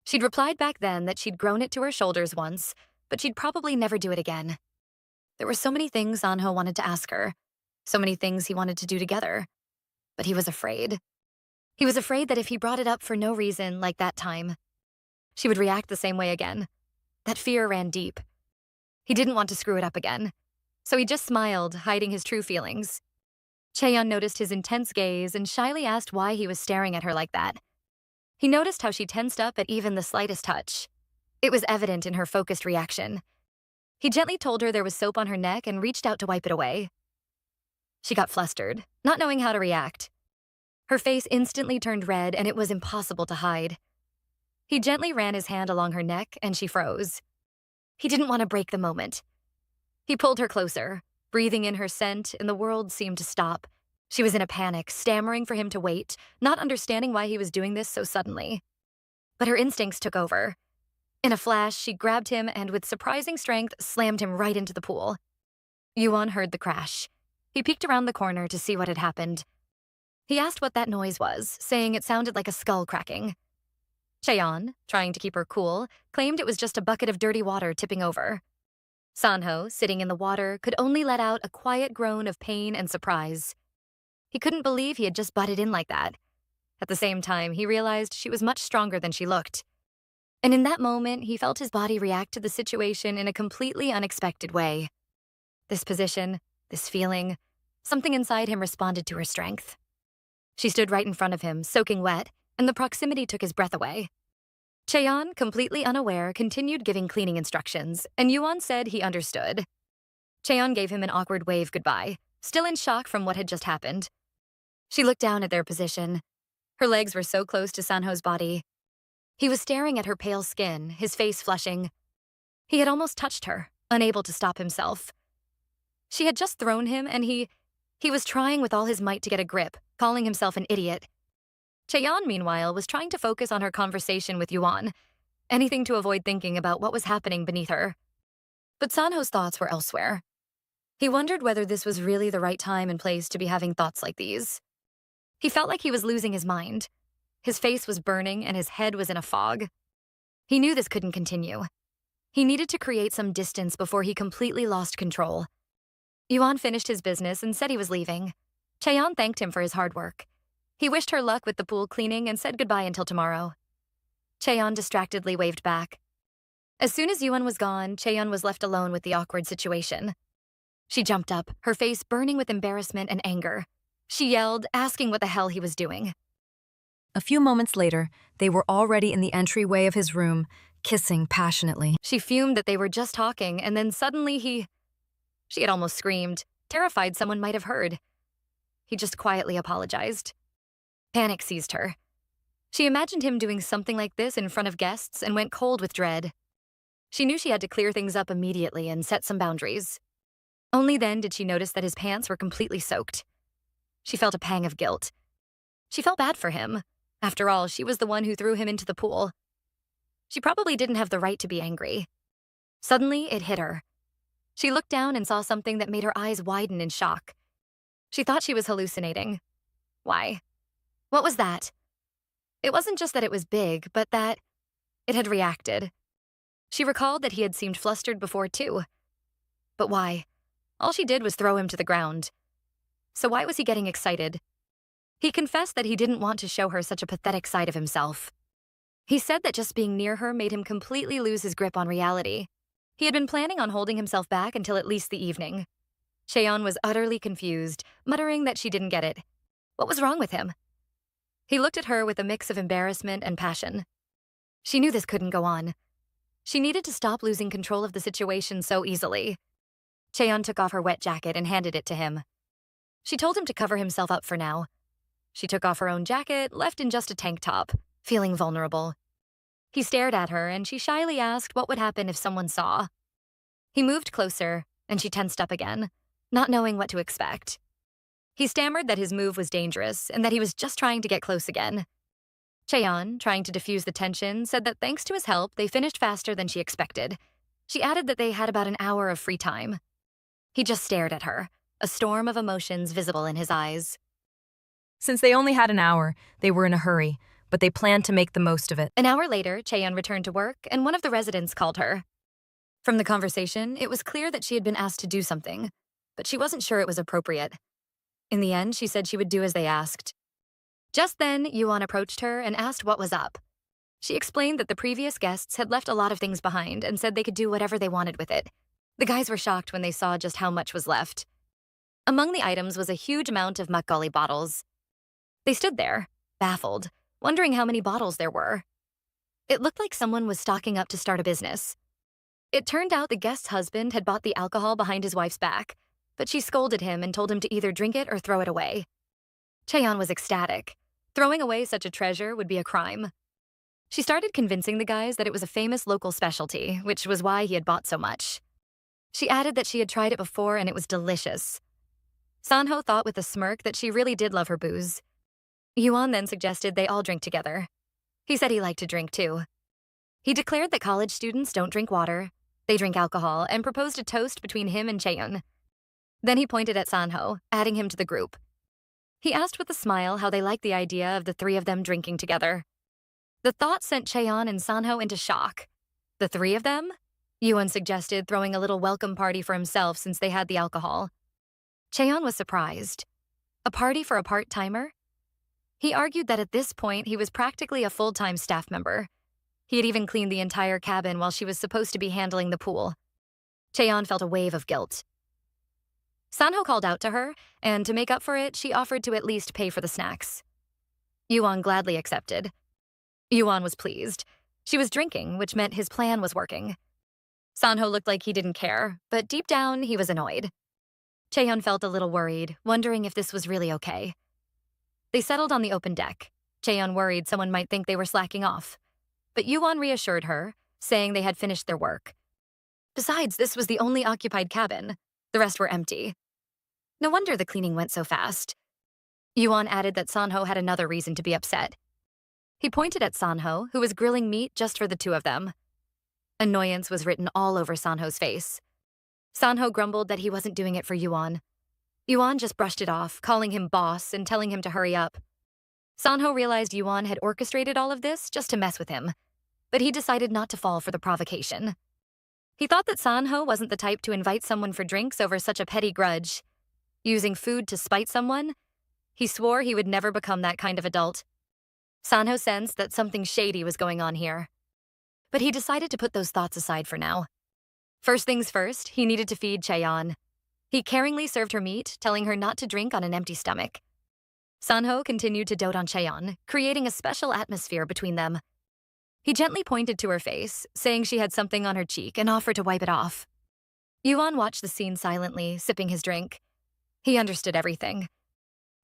She'd replied back then that she'd grown it to her shoulders once, but she'd probably never do it again. There were so many things Sanho wanted to ask her, so many things he wanted to do together. But he was afraid. He was afraid that if he brought it up for no reason, like that time, she would react the same way again. That fear ran deep. He didn't want to screw it up again, so he just smiled, hiding his true feelings. Chaeyeon noticed his intense gaze and shyly asked why he was staring at her like that. He noticed how she tensed up at even the slightest touch. It was evident in her focused reaction. He gently told her there was soap on her neck and reached out to wipe it away. She got flustered, not knowing how to react. Her face instantly turned red, and it was impossible to hide. He gently ran his hand along her neck, and she froze. He didn't want to break the moment. He pulled her closer, breathing in her scent, and the world seemed to stop. She was in a panic, stammering for him to wait, not understanding why he was doing this so suddenly. But her instincts took over. In a flash, she grabbed him and with surprising strength slammed him right into the pool. Yuan heard the crash. He peeked around the corner to see what had happened. He asked what that noise was, saying it sounded like a skull cracking. Chaeyeon, trying to keep her cool, claimed it was just a bucket of dirty water tipping over. Sanho, sitting in the water, could only let out a quiet groan of pain and surprise. He couldn't believe he had just butted in like that. At the same time, he realized she was much stronger than she looked. And in that moment, he felt his body react to the situation in a completely unexpected way. This position, this feeling, something inside him responded to her strength. She stood right in front of him, soaking wet, and the proximity took his breath away. Chaeyeon, completely unaware, continued giving cleaning instructions, and Yuan said he understood. Chaeyeon gave him an awkward wave goodbye, still in shock from what had just happened. She looked down at their position. Her legs were so close to Sanho's body. He was staring at her pale skin, his face flushing. He had almost touched her, unable to stop himself. She had just thrown him, and he was trying with all his might to get a grip, calling himself an idiot. Chaeyeon, meanwhile, was trying to focus on her conversation with Yuan, anything to avoid thinking about what was happening beneath her. But Sanho's thoughts were elsewhere. He wondered whether this was really the right time and place to be having thoughts like these. He felt like he was losing his mind. His face was burning and his head was in a fog. He knew this couldn't continue. He needed to create some distance before he completely lost control. Yuan finished his business and said he was leaving. Chaeyeon thanked him for his hard work. He wished her luck with the pool cleaning and said goodbye until tomorrow. Chaeyeon distractedly waved back. As soon as Yuan was gone, Chaeyeon was left alone with the awkward situation. She jumped up, her face burning with embarrassment and anger. She yelled, asking what the hell he was doing. A few moments later, they were already in the entryway of his room, kissing passionately. She fumed that they were just talking, and then suddenly She had almost screamed, terrified someone might have heard. He just quietly apologized. Panic seized her. She imagined him doing something like this in front of guests and went cold with dread. She knew she had to clear things up immediately and set some boundaries. Only then did she notice that his pants were completely soaked. She felt a pang of guilt. She felt bad for him. After all, she was the one who threw him into the pool. She probably didn't have the right to be angry. Suddenly, it hit her. She looked down and saw something that made her eyes widen in shock. She thought she was hallucinating. Why? What was that? It wasn't just that it was big, but that it had reacted. She recalled that he had seemed flustered before, too. But why? All she did was throw him to the ground. So why was he getting excited? He confessed that he didn't want to show her such a pathetic side of himself. He said that just being near her made him completely lose his grip on reality. He had been planning on holding himself back until at least the evening. Chaeyeon was utterly confused, muttering that she didn't get it. What was wrong with him? He looked at her with a mix of embarrassment and passion. She knew this couldn't go on. She needed to stop losing control of the situation so easily. Chaeyeon took off her wet jacket and handed it to him. She told him to cover himself up for now. She took off her own jacket, left in just a tank top, feeling vulnerable. He stared at her, and she shyly asked what would happen if someone saw. He moved closer, and she tensed up again, not knowing what to expect. He stammered that his move was dangerous and that he was just trying to get close again. Chaeyeon, trying to diffuse the tension, said that thanks to his help, they finished faster than she expected. She added that they had about an hour of free time. He just stared at her, a storm of emotions visible in his eyes. Since they only had an hour, they were in a hurry, but they planned to make the most of it. An hour later, Chaeyeon returned to work, and one of the residents called her. From the conversation, it was clear that she had been asked to do something, but she wasn't sure it was appropriate. In the end, she said she would do as they asked. Just then, Yuan approached her and asked what was up. She explained that the previous guests had left a lot of things behind and said they could do whatever they wanted with it. The guys were shocked when they saw just how much was left. Among the items was a huge amount of makgeolli bottles. They stood there, baffled, wondering how many bottles there were. It looked like someone was stocking up to start a business. It turned out the guest's husband had bought the alcohol behind his wife's back, but she scolded him and told him to either drink it or throw it away. Chaeyeon was ecstatic. Throwing away such a treasure would be a crime. She started convincing the guys that it was a famous local specialty, which was why he had bought so much. She added that she had tried it before and it was delicious. Sanho thought with a smirk that she really did love her booze. Yuan then suggested they all drink together. He said he liked to drink too. He declared that college students don't drink water, they drink alcohol, and proposed a toast between him and Chaeyeon. Then he pointed at Sanho, adding him to the group. He asked with a smile how they liked the idea of the three of them drinking together. The thought sent Chaeyeon and Sanho into shock. The three of them? Yuan suggested, throwing a little welcome party for himself since they had the alcohol. Chaeyeon was surprised. A party for a part-timer? He argued that at this point he was practically a full-time staff member. He had even cleaned the entire cabin while she was supposed to be handling the pool. Chaeyeon felt a wave of guilt. Sanho called out to her, and to make up for it, she offered to at least pay for the snacks. Yuan gladly accepted. Yuan was pleased. She was drinking, which meant his plan was working. Sanho looked like he didn't care, but deep down, he was annoyed. Chaeyeon felt a little worried, wondering if this was really okay. They settled on the open deck. Chaeyeon worried someone might think they were slacking off. But Yuan reassured her, saying they had finished their work. Besides, this was the only occupied cabin. The rest were empty. No wonder the cleaning went so fast. Yuan added that Sanho had another reason to be upset. He pointed at Sanho, who was grilling meat just for the two of them. Annoyance was written all over Sanho's face. Sanho grumbled that he wasn't doing it for Yuan. Yuan just brushed it off, calling him boss and telling him to hurry up. Sanho realized Yuan had orchestrated all of this just to mess with him, but he decided not to fall for the provocation. He thought that Sanho wasn't the type to invite someone for drinks over such a petty grudge. Using food to spite someone? He swore he would never become that kind of adult. Sanho sensed that something shady was going on here. But he decided to put those thoughts aside for now. First things first, he needed to feed Chaeyeon. He caringly served her meat, telling her not to drink on an empty stomach. Sanho continued to dote on Chaeyeon, creating a special atmosphere between them. He gently pointed to her face, saying she had something on her cheek and offered to wipe it off. Yuan watched the scene silently, sipping his drink. He understood everything.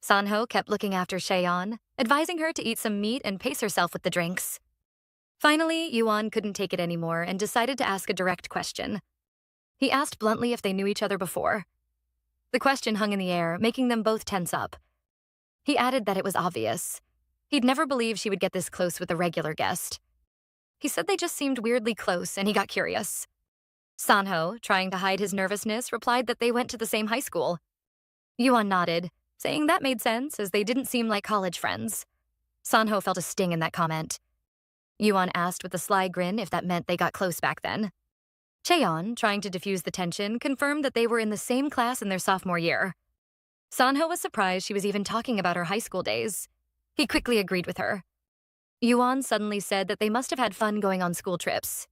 Sanho kept looking after Chaeyeon, advising her to eat some meat and pace herself with the drinks. Finally, Yuan couldn't take it anymore and decided to ask a direct question. He asked bluntly if they knew each other before. The question hung in the air, making them both tense up. He added that it was obvious. He'd never believed she would get this close with a regular guest. He said they just seemed weirdly close, and he got curious. Sanho, trying to hide his nervousness, replied that they went to the same high school. Yuan nodded, saying that made sense as they didn't seem like college friends. Sanho felt a sting in that comment. Yuan asked with a sly grin if that meant they got close back then. Chaeyeon, trying to diffuse the tension, confirmed that they were in the same class in their sophomore year. Sanho was surprised she was even talking about her high school days. He quickly agreed with her. Yuan suddenly said that they must have had fun going on school trips.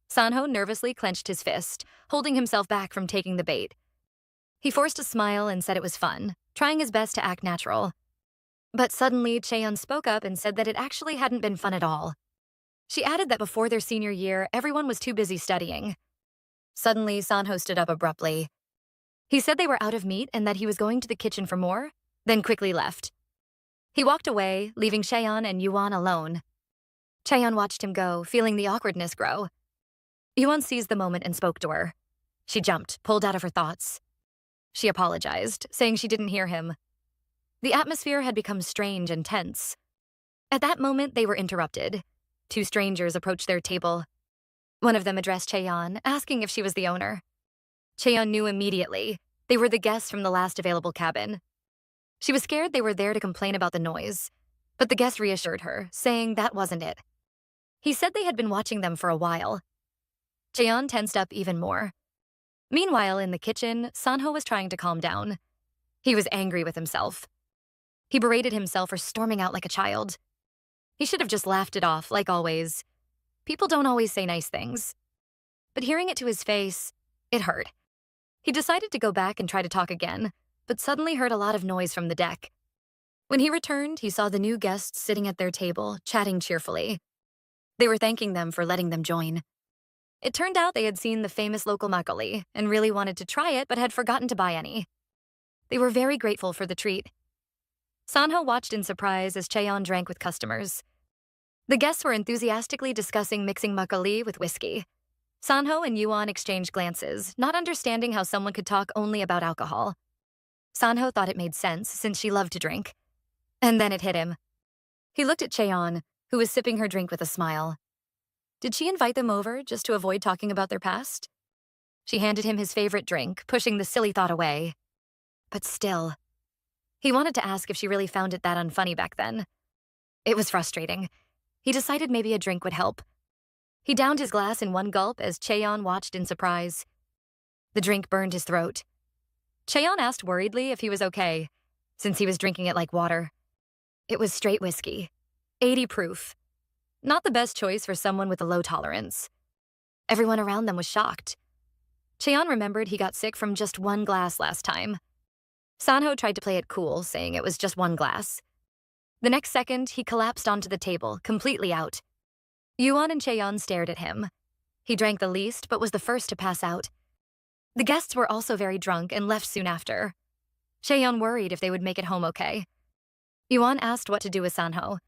Sanho nervously clenched his fist, holding himself back from taking the bait. He forced a smile and said it was fun, trying his best to act natural. But suddenly, Chaeyeon spoke up and said that it actually hadn't been fun at all. She added that before their senior year, everyone was too busy studying. Suddenly, Sanho stood up abruptly. He said they were out of meat and that he was going to the kitchen for more, then quickly left. He walked away, leaving Chaeyeon and Yuan alone. Chaeyeon watched him go, feeling the awkwardness grow. Yuan seized the moment and spoke to her. She jumped, pulled out of her thoughts. She apologized, saying she didn't hear him. The atmosphere had become strange and tense. At that moment, they were interrupted. Two strangers approached their table. One of them addressed Chaeyeon, asking if she was the owner. Chaeyeon knew immediately. They were the guests from the last available cabin. She was scared they were there to complain about the noise, but the guest reassured her, saying that wasn't it. He said they had been watching them for a while. Chaeyeon tensed up even more. Meanwhile, in the kitchen, Sanho was trying to calm down. He was angry with himself. He berated himself for storming out like a child. He should have just laughed it off, like always. People don't always say nice things. But hearing it to his face, it hurt. He decided to go back and try to talk again, but suddenly heard a lot of noise from the deck. When he returned, he saw the new guests sitting at their table, chatting cheerfully. They were thanking them for letting them join. It turned out they had seen the famous local makgeolli and really wanted to try it but had forgotten to buy any. They were very grateful for the treat. Sanho watched in surprise as Chaeyeon drank with customers. The guests were enthusiastically discussing mixing makgeolli with whiskey. Sanho and Yuan exchanged glances, not understanding how someone could talk only about alcohol. Sanho thought it made sense since she loved to drink. And then it hit him. He looked at Chaeyeon, who was sipping her drink with a smile. Did she invite them over just to avoid talking about their past? She handed him his favorite drink, pushing the silly thought away. But still, he wanted to ask if she really found it that unfunny back then. It was frustrating. He decided maybe a drink would help. He downed his glass in one gulp as Chaeyeon watched in surprise. The drink burned his throat. Chaeyeon asked worriedly if he was okay, since he was drinking it like water. It was straight whiskey, 80 proof. Not the best choice for someone with a low tolerance. Everyone around them was shocked. Chaeyeon remembered he got sick from just one glass last time. Sanho tried to play it cool, saying it was just one glass. The next second, he collapsed onto the table, completely out. Yuan and Chaeyeon stared at him. He drank the least, but was the first to pass out. The guests were also very drunk and left soon after. Chaeyeon worried if they would make it home okay. Yuan asked what to do with Sanho.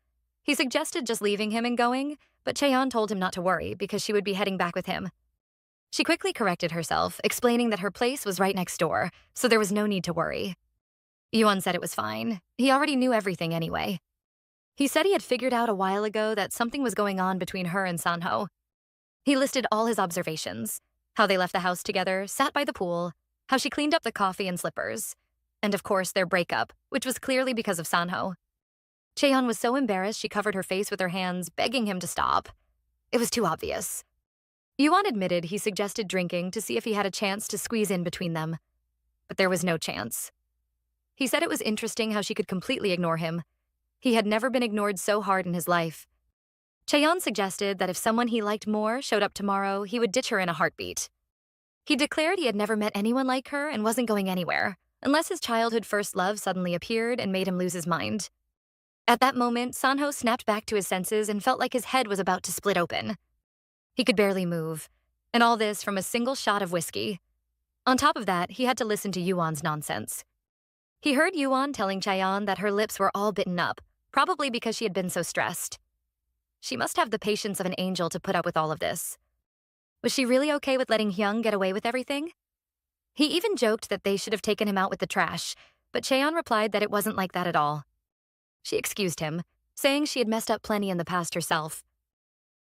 He suggested just leaving him and going, but Chaeyeon told him not to worry because she would be heading back with him. She quickly corrected herself, explaining that her place was right next door, so there was no need to worry. Yuan said it was fine. He already knew everything anyway. He said he had figured out a while ago that something was going on between her and Sanho. He listed all his observations, how they left the house together, sat by the pool, how she cleaned up the coffee and slippers, and of course their breakup, which was clearly because of Sanho. Chaeyeon was so embarrassed she covered her face with her hands, begging him to stop. It was too obvious. Yuan admitted he suggested drinking to see if he had a chance to squeeze in between them, but there was no chance. He said it was interesting how she could completely ignore him. He had never been ignored so hard in his life. Chaeyeon suggested that if someone he liked more showed up tomorrow, he would ditch her in a heartbeat. He declared he had never met anyone like her and wasn't going anywhere, unless his childhood first love suddenly appeared and made him lose his mind. At that moment, Sanho snapped back to his senses and felt like his head was about to split open. He could barely move, and all this from a single shot of whiskey. On top of that, he had to listen to Yuan's nonsense. He heard Yuan telling Chaeyeon that her lips were all bitten up, probably because she had been so stressed. She must have the patience of an angel to put up with all of this. Was she really okay with letting Hyung get away with everything? He even joked that they should have taken him out with the trash, but Chaeyeon replied that it wasn't like that at all. She excused him, saying she had messed up plenty in the past herself.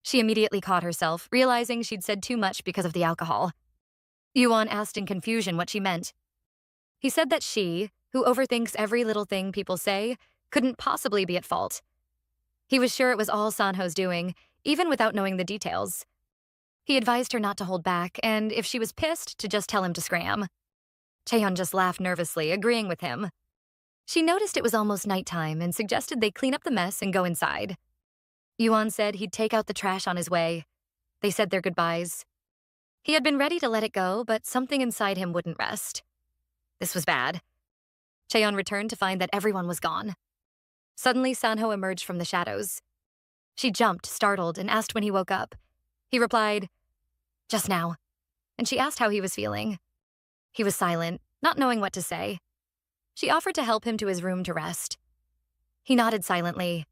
She immediately caught herself, realizing she'd said too much because of the alcohol. Yuan asked in confusion what she meant. He said that she, who overthinks every little thing people say, couldn't possibly be at fault. He was sure it was all Sanho's doing, even without knowing the details. He advised her not to hold back, and if she was pissed, to just tell him to scram. Chaeyeon just laughed nervously, agreeing with him. She noticed it was almost nighttime and suggested they clean up the mess and go inside. Yuan said he'd take out the trash on his way. They said their goodbyes. He had been ready to let it go, but something inside him wouldn't rest. This was bad. Chaeyeon returned to find that everyone was gone. Suddenly, Sanho emerged from the shadows. She jumped, startled, and asked when he woke up. He replied, "Just now," and she asked how he was feeling. He was silent, not knowing what to say. She offered to help him to his room to rest. He nodded silently.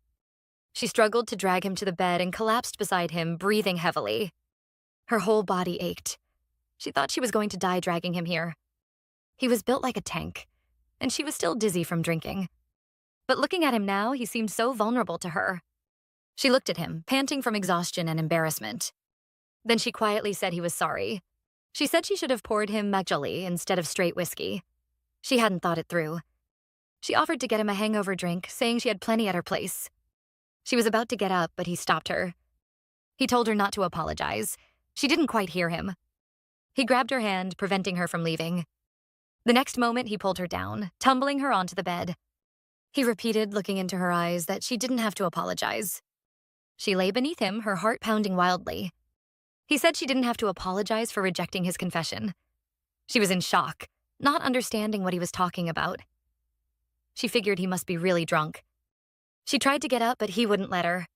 She struggled to drag him to the bed and collapsed beside him, breathing heavily. Her whole body ached. She thought she was going to die dragging him here. He was built like a tank, and she was still dizzy from drinking. But looking at him now, he seemed so vulnerable to her. She looked at him, panting from exhaustion and embarrassment. Then she quietly said he was sorry. She said she should have poured him majoli instead of straight whiskey. She hadn't thought it through. She offered to get him a hangover drink, saying she had plenty at her place. She was about to get up, but he stopped her. He told her not to apologize. She didn't quite hear him. He grabbed her hand, preventing her from leaving. The next moment, he pulled her down, tumbling her onto the bed. He repeated, looking into her eyes, that she didn't have to apologize. She lay beneath him, her heart pounding wildly. He said she didn't have to apologize for rejecting his confession. She was in shock, not understanding what he was talking about. She figured he must be really drunk. She tried to get up, but he wouldn't let her.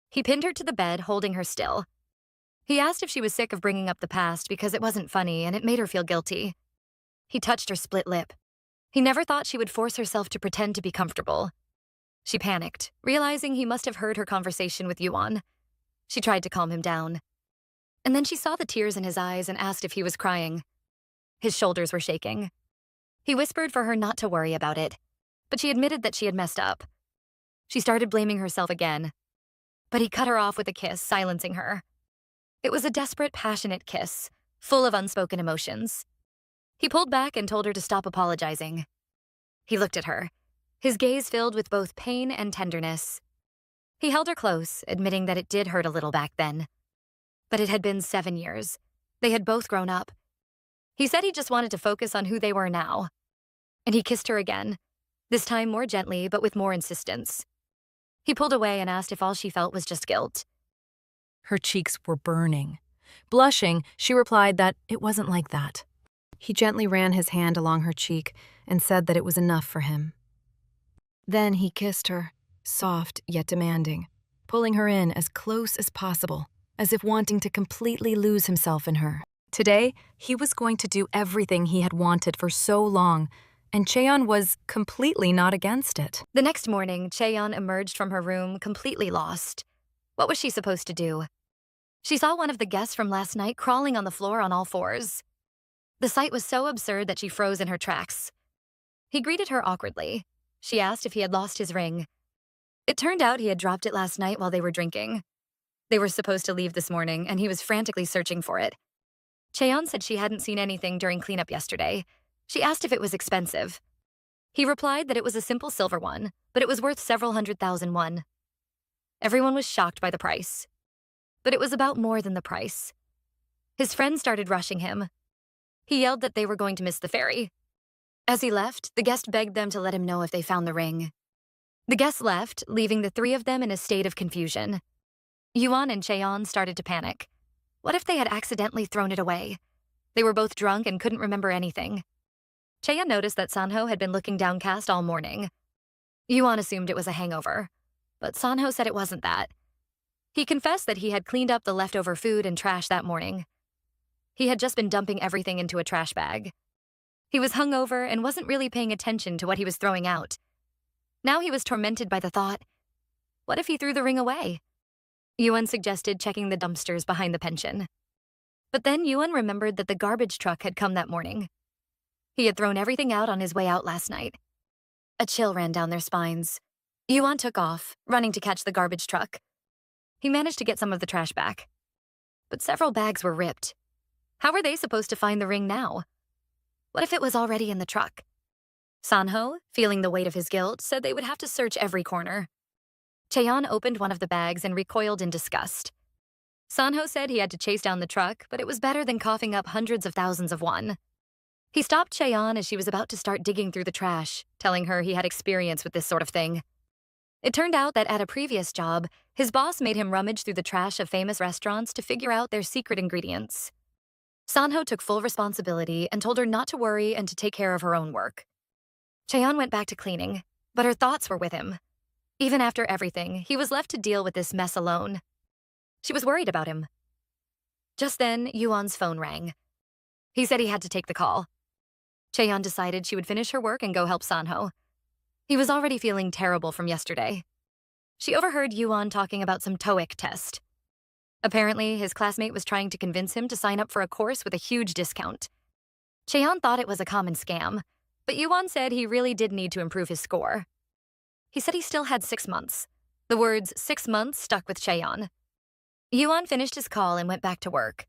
He pinned her to the bed, holding her still. He asked if she was sick of bringing up the past because it wasn't funny and it made her feel guilty. He touched her split lip. He never thought she would force herself to pretend to be comfortable. She panicked, realizing he must have heard her conversation with Yuan. She tried to calm him down. And then she saw the tears in his eyes and asked if he was crying. His shoulders were shaking. He whispered for her not to worry about it, but she admitted that she had messed up. She started blaming herself again. But he cut her off with a kiss, silencing her. It was a desperate, passionate kiss, full of unspoken emotions. He pulled back and told her to stop apologizing. He looked at her, his gaze filled with both pain and tenderness. He held her close, admitting that it did hurt a little back then. But it had been 7 years. They had both grown up. He said he just wanted to focus on who they were now. And he kissed her again, this time more gently but with more insistence. He pulled away and asked if all she felt was just guilt. Her cheeks were burning. Blushing, she replied that it wasn't like that. He gently ran his hand along her cheek and said that it was enough for him. Then he kissed her, soft yet demanding, pulling her in as close as possible, as if wanting to completely lose himself in her. Today, he was going to do everything he had wanted for so long, and Chaeyeon was completely not against it. The next morning, Chaeyeon emerged from her room completely lost. What was she supposed to do? She saw one of the guests from last night crawling on the floor on all fours. The sight was so absurd that she froze in her tracks. He greeted her awkwardly. She asked if he had lost his ring. It turned out he had dropped it last night while they were drinking. They were supposed to leave this morning, and he was frantically searching for it. Chaeyeon said she hadn't seen anything during cleanup yesterday. She asked if it was expensive. He replied that it was a simple silver one, but it was worth several 100,000 won. Everyone was shocked by the price. But it was about more than the price. His friends started rushing him. He yelled that they were going to miss the ferry. As he left, the guest begged them to let him know if they found the ring. The guests left, leaving the three of them in a state of confusion. Yuan and Chaeyeon started to panic. What if they had accidentally thrown it away? They were both drunk and couldn't remember anything. Chaeyeon noticed that Sanho had been looking downcast all morning. Yuan assumed it was a hangover, but Sanho said it wasn't that. He confessed that he had cleaned up the leftover food and trash that morning. He had just been dumping everything into a trash bag. He was hungover and wasn't really paying attention to what he was throwing out. Now he was tormented by the thought, what if he threw the ring away? Yuan suggested checking the dumpsters behind the pension. But then Yuan remembered that the garbage truck had come that morning. He had thrown everything out on his way out last night. A chill ran down their spines. Yuan took off, running to catch the garbage truck. He managed to get some of the trash back. But several bags were ripped. How were they supposed to find the ring now? What if it was already in the truck? Sanho, feeling the weight of his guilt, said they would have to search every corner. Chaeyeon opened one of the bags and recoiled in disgust. Sanho said he had to chase down the truck, but it was better than coughing up hundreds of thousands of won. He stopped Chaeyeon as she was about to start digging through the trash, telling her he had experience with this sort of thing. It turned out that at a previous job, his boss made him rummage through the trash of famous restaurants to figure out their secret ingredients. Sanho took full responsibility and told her not to worry and to take care of her own work. Chaeyeon went back to cleaning, but her thoughts were with him. Even after everything, he was left to deal with this mess alone. She was worried about him. Just then, Yuan's phone rang. He said he had to take the call. Chaeyeon decided she would finish her work and go help Sanho. He was already feeling terrible from yesterday. She overheard Yuan talking about some TOEIC test. Apparently, his classmate was trying to convince him to sign up for a course with a huge discount. Chaeyeon thought it was a common scam, but Yuan said he really did need to improve his score. He said he still had 6 months. The words 6 months stuck with Chaeyeon. Yuan finished his call and went back to work.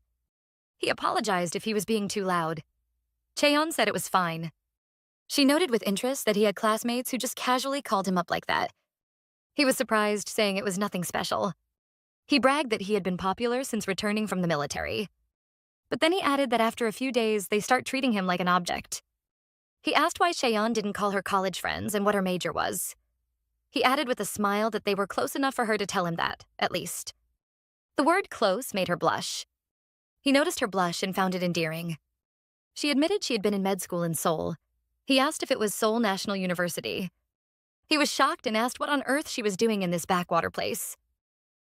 He apologized if he was being too loud. Chaeyeon said it was fine. She noted with interest that he had classmates who just casually called him up like that. He was surprised, saying it was nothing special. He bragged that he had been popular since returning from the military. But then he added that after a few days, they start treating him like an object. He asked why Chaeyeon didn't call her college friends and what her major was. He added with a smile that they were close enough for her to tell him that, at least. The word close made her blush. He noticed her blush and found it endearing. She admitted she had been in med school in Seoul. He asked if it was Seoul National University. He was shocked and asked what on earth she was doing in this backwater place.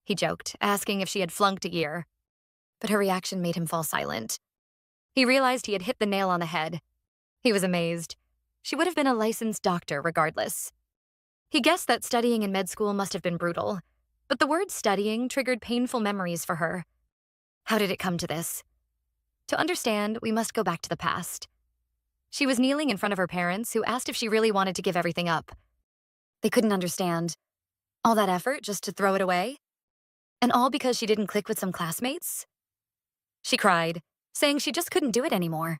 He joked, asking if she had flunked a year. But her reaction made him fall silent. He realized he had hit the nail on the head. He was amazed. She would have been a licensed doctor regardless. He guessed that studying in med school must have been brutal, but the word studying triggered painful memories for her. How did it come to this? To understand, we must go back to the past. She was kneeling in front of her parents, who asked if she really wanted to give everything up. They couldn't understand. All that effort just to throw it away? And all because she didn't click with some classmates? She cried, saying she just couldn't do it anymore.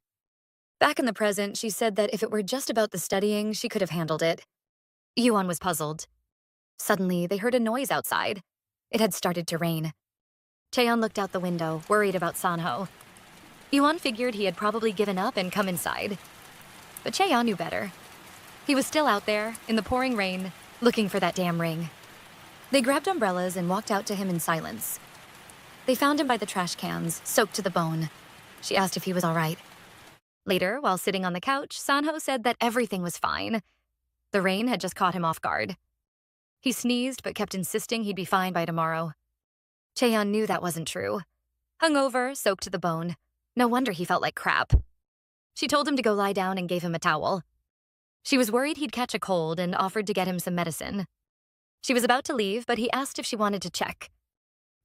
Back in the present, she said that if it were just about the studying, she could have handled it. Yuan was puzzled. Suddenly, they heard a noise outside. It had started to rain. Chaeyeon looked out the window, worried about Sanho. Yuan figured he had probably given up and come inside. But Chaeyeon knew better. He was still out there, in the pouring rain, looking for that damn ring. They grabbed umbrellas and walked out to him in silence. They found him by the trash cans, soaked to the bone. She asked if he was all right. Later, while sitting on the couch, Sanho said that everything was fine. The rain had just caught him off guard. He sneezed but kept insisting he'd be fine by tomorrow. Chaeyeon knew that wasn't true. Hungover, soaked to the bone. No wonder he felt like crap. She told him to go lie down and gave him a towel. She was worried he'd catch a cold and offered to get him some medicine. She was about to leave, but he asked if she wanted to check.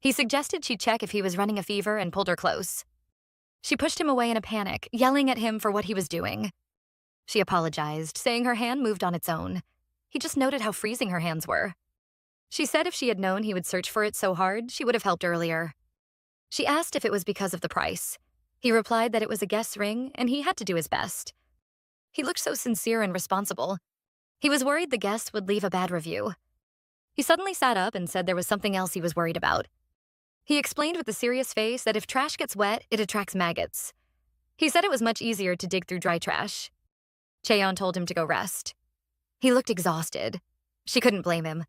He suggested she check if he was running a fever and pulled her close. She pushed him away in a panic, yelling at him for what he was doing. She apologized, saying her hand moved on its own. He just noted how freezing her hands were. She said if she had known he would search for it so hard, she would have helped earlier. She asked if it was because of the price. He replied that it was a guest's ring, and he had to do his best. He looked so sincere and responsible. He was worried the guests would leave a bad review. He suddenly sat up and said there was something else he was worried about. He explained with a serious face that if trash gets wet, it attracts maggots. He said it was much easier to dig through dry trash. Chaeyeon told him to go rest. He looked exhausted. She couldn't blame him.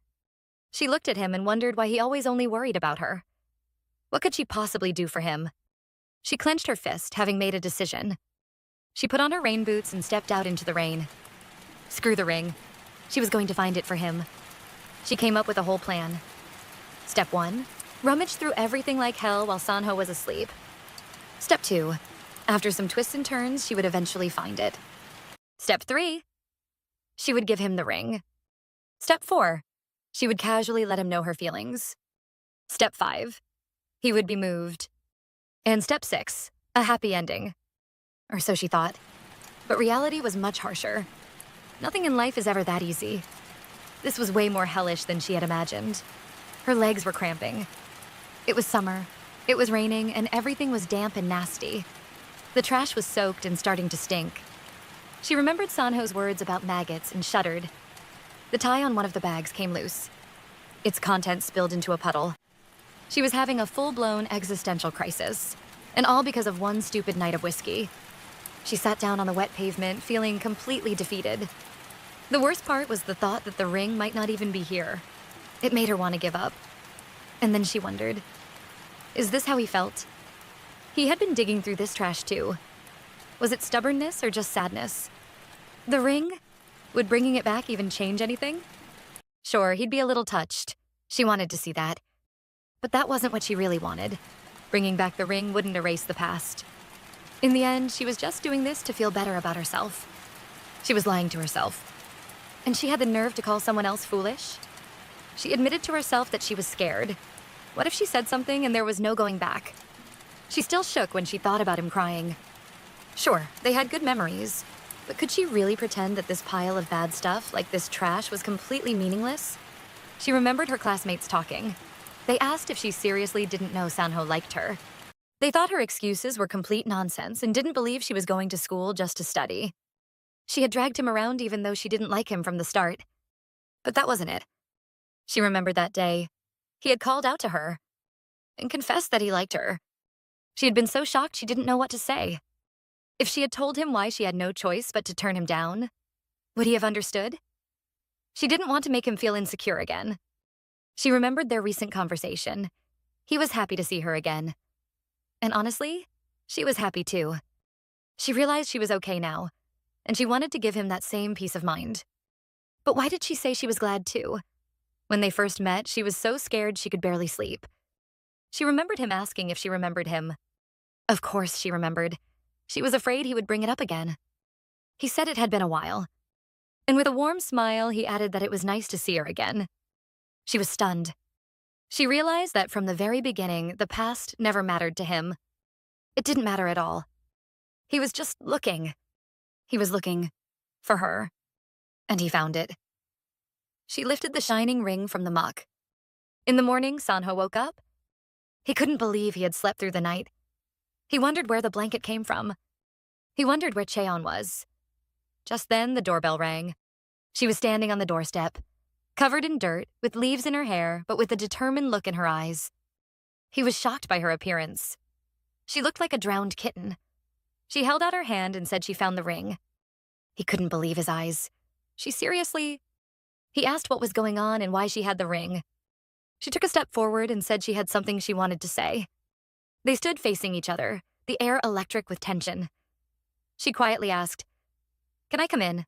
She looked at him and wondered why he always only worried about her. What could she possibly do for him? She clenched her fist, having made a decision. She put on her rain boots and stepped out into the rain. Screw the ring. She was going to find it for him. She came up with a whole plan. Step 1, rummage through everything like hell while Sanho was asleep. Step 2, after some twists and turns, she would eventually find it. Step 3, she would give him the ring. Step 4, she would casually let him know her feelings. Step 5, he would be moved. And step 6, a happy ending. Or so she thought. But reality was much harsher. Nothing in life is ever that easy. This was way more hellish than she had imagined. Her legs were cramping. It was summer. It was raining, and everything was damp and nasty. The trash was soaked and starting to stink. She remembered Sanho's words about maggots and shuddered. The tie on one of the bags came loose. Its contents spilled into a puddle. She was having a full-blown existential crisis, and all because of one stupid night of whiskey. She sat down on the wet pavement, feeling completely defeated. The worst part was the thought that the ring might not even be here. It made her want to give up. And then she wondered, is this how he felt? He had been digging through this trash too. Was it stubbornness or just sadness? The ring? Would bringing it back even change anything? Sure, he'd be a little touched. She wanted to see that. But that wasn't what she really wanted. Bringing back the ring wouldn't erase the past. In the end, she was just doing this to feel better about herself. She was lying to herself. And she had the nerve to call someone else foolish? She admitted to herself that she was scared. What if she said something and there was no going back? She still shook when she thought about him crying. Sure, they had good memories, but could she really pretend that this pile of bad stuff, like this trash, was completely meaningless? She remembered her classmates talking. They asked if she seriously didn't know Sanho liked her. They thought her excuses were complete nonsense and didn't believe she was going to school just to study. She had dragged him around even though she didn't like him from the start. But that wasn't it. She remembered that day. He had called out to her and confessed that he liked her. She had been so shocked she didn't know what to say. If she had told him why she had no choice but to turn him down, would he have understood? She didn't want to make him feel insecure again. She remembered their recent conversation. He was happy to see her again. And honestly, she was happy too. She realized she was okay now, and she wanted to give him that same peace of mind. But why did she say she was glad too? When they first met, she was so scared she could barely sleep. She remembered him asking if she remembered him. Of course she remembered. She was afraid he would bring it up again. He said it had been a while. And with a warm smile, he added that it was nice to see her again. She was stunned. She realized that from the very beginning, the past never mattered to him. It didn't matter at all. He was just looking. He was looking for her. And he found it. She lifted the shining ring from the muck. In the morning, Sanho woke up He couldn't believe he had slept through the night. He wondered where the blanket came from. He wondered where Chaeyeon was. Just then, the doorbell rang. She was standing on the doorstep, covered in dirt, with leaves in her hair, but with a determined look in her eyes. He was shocked by her appearance. She looked like a drowned kitten. She held out her hand and said she found the ring. He couldn't believe his eyes. She seriously? He asked what was going on and why she had the ring. She took a step forward and said she had something she wanted to say. They stood facing each other, the air electric with tension. She quietly asked, "Can I come in?"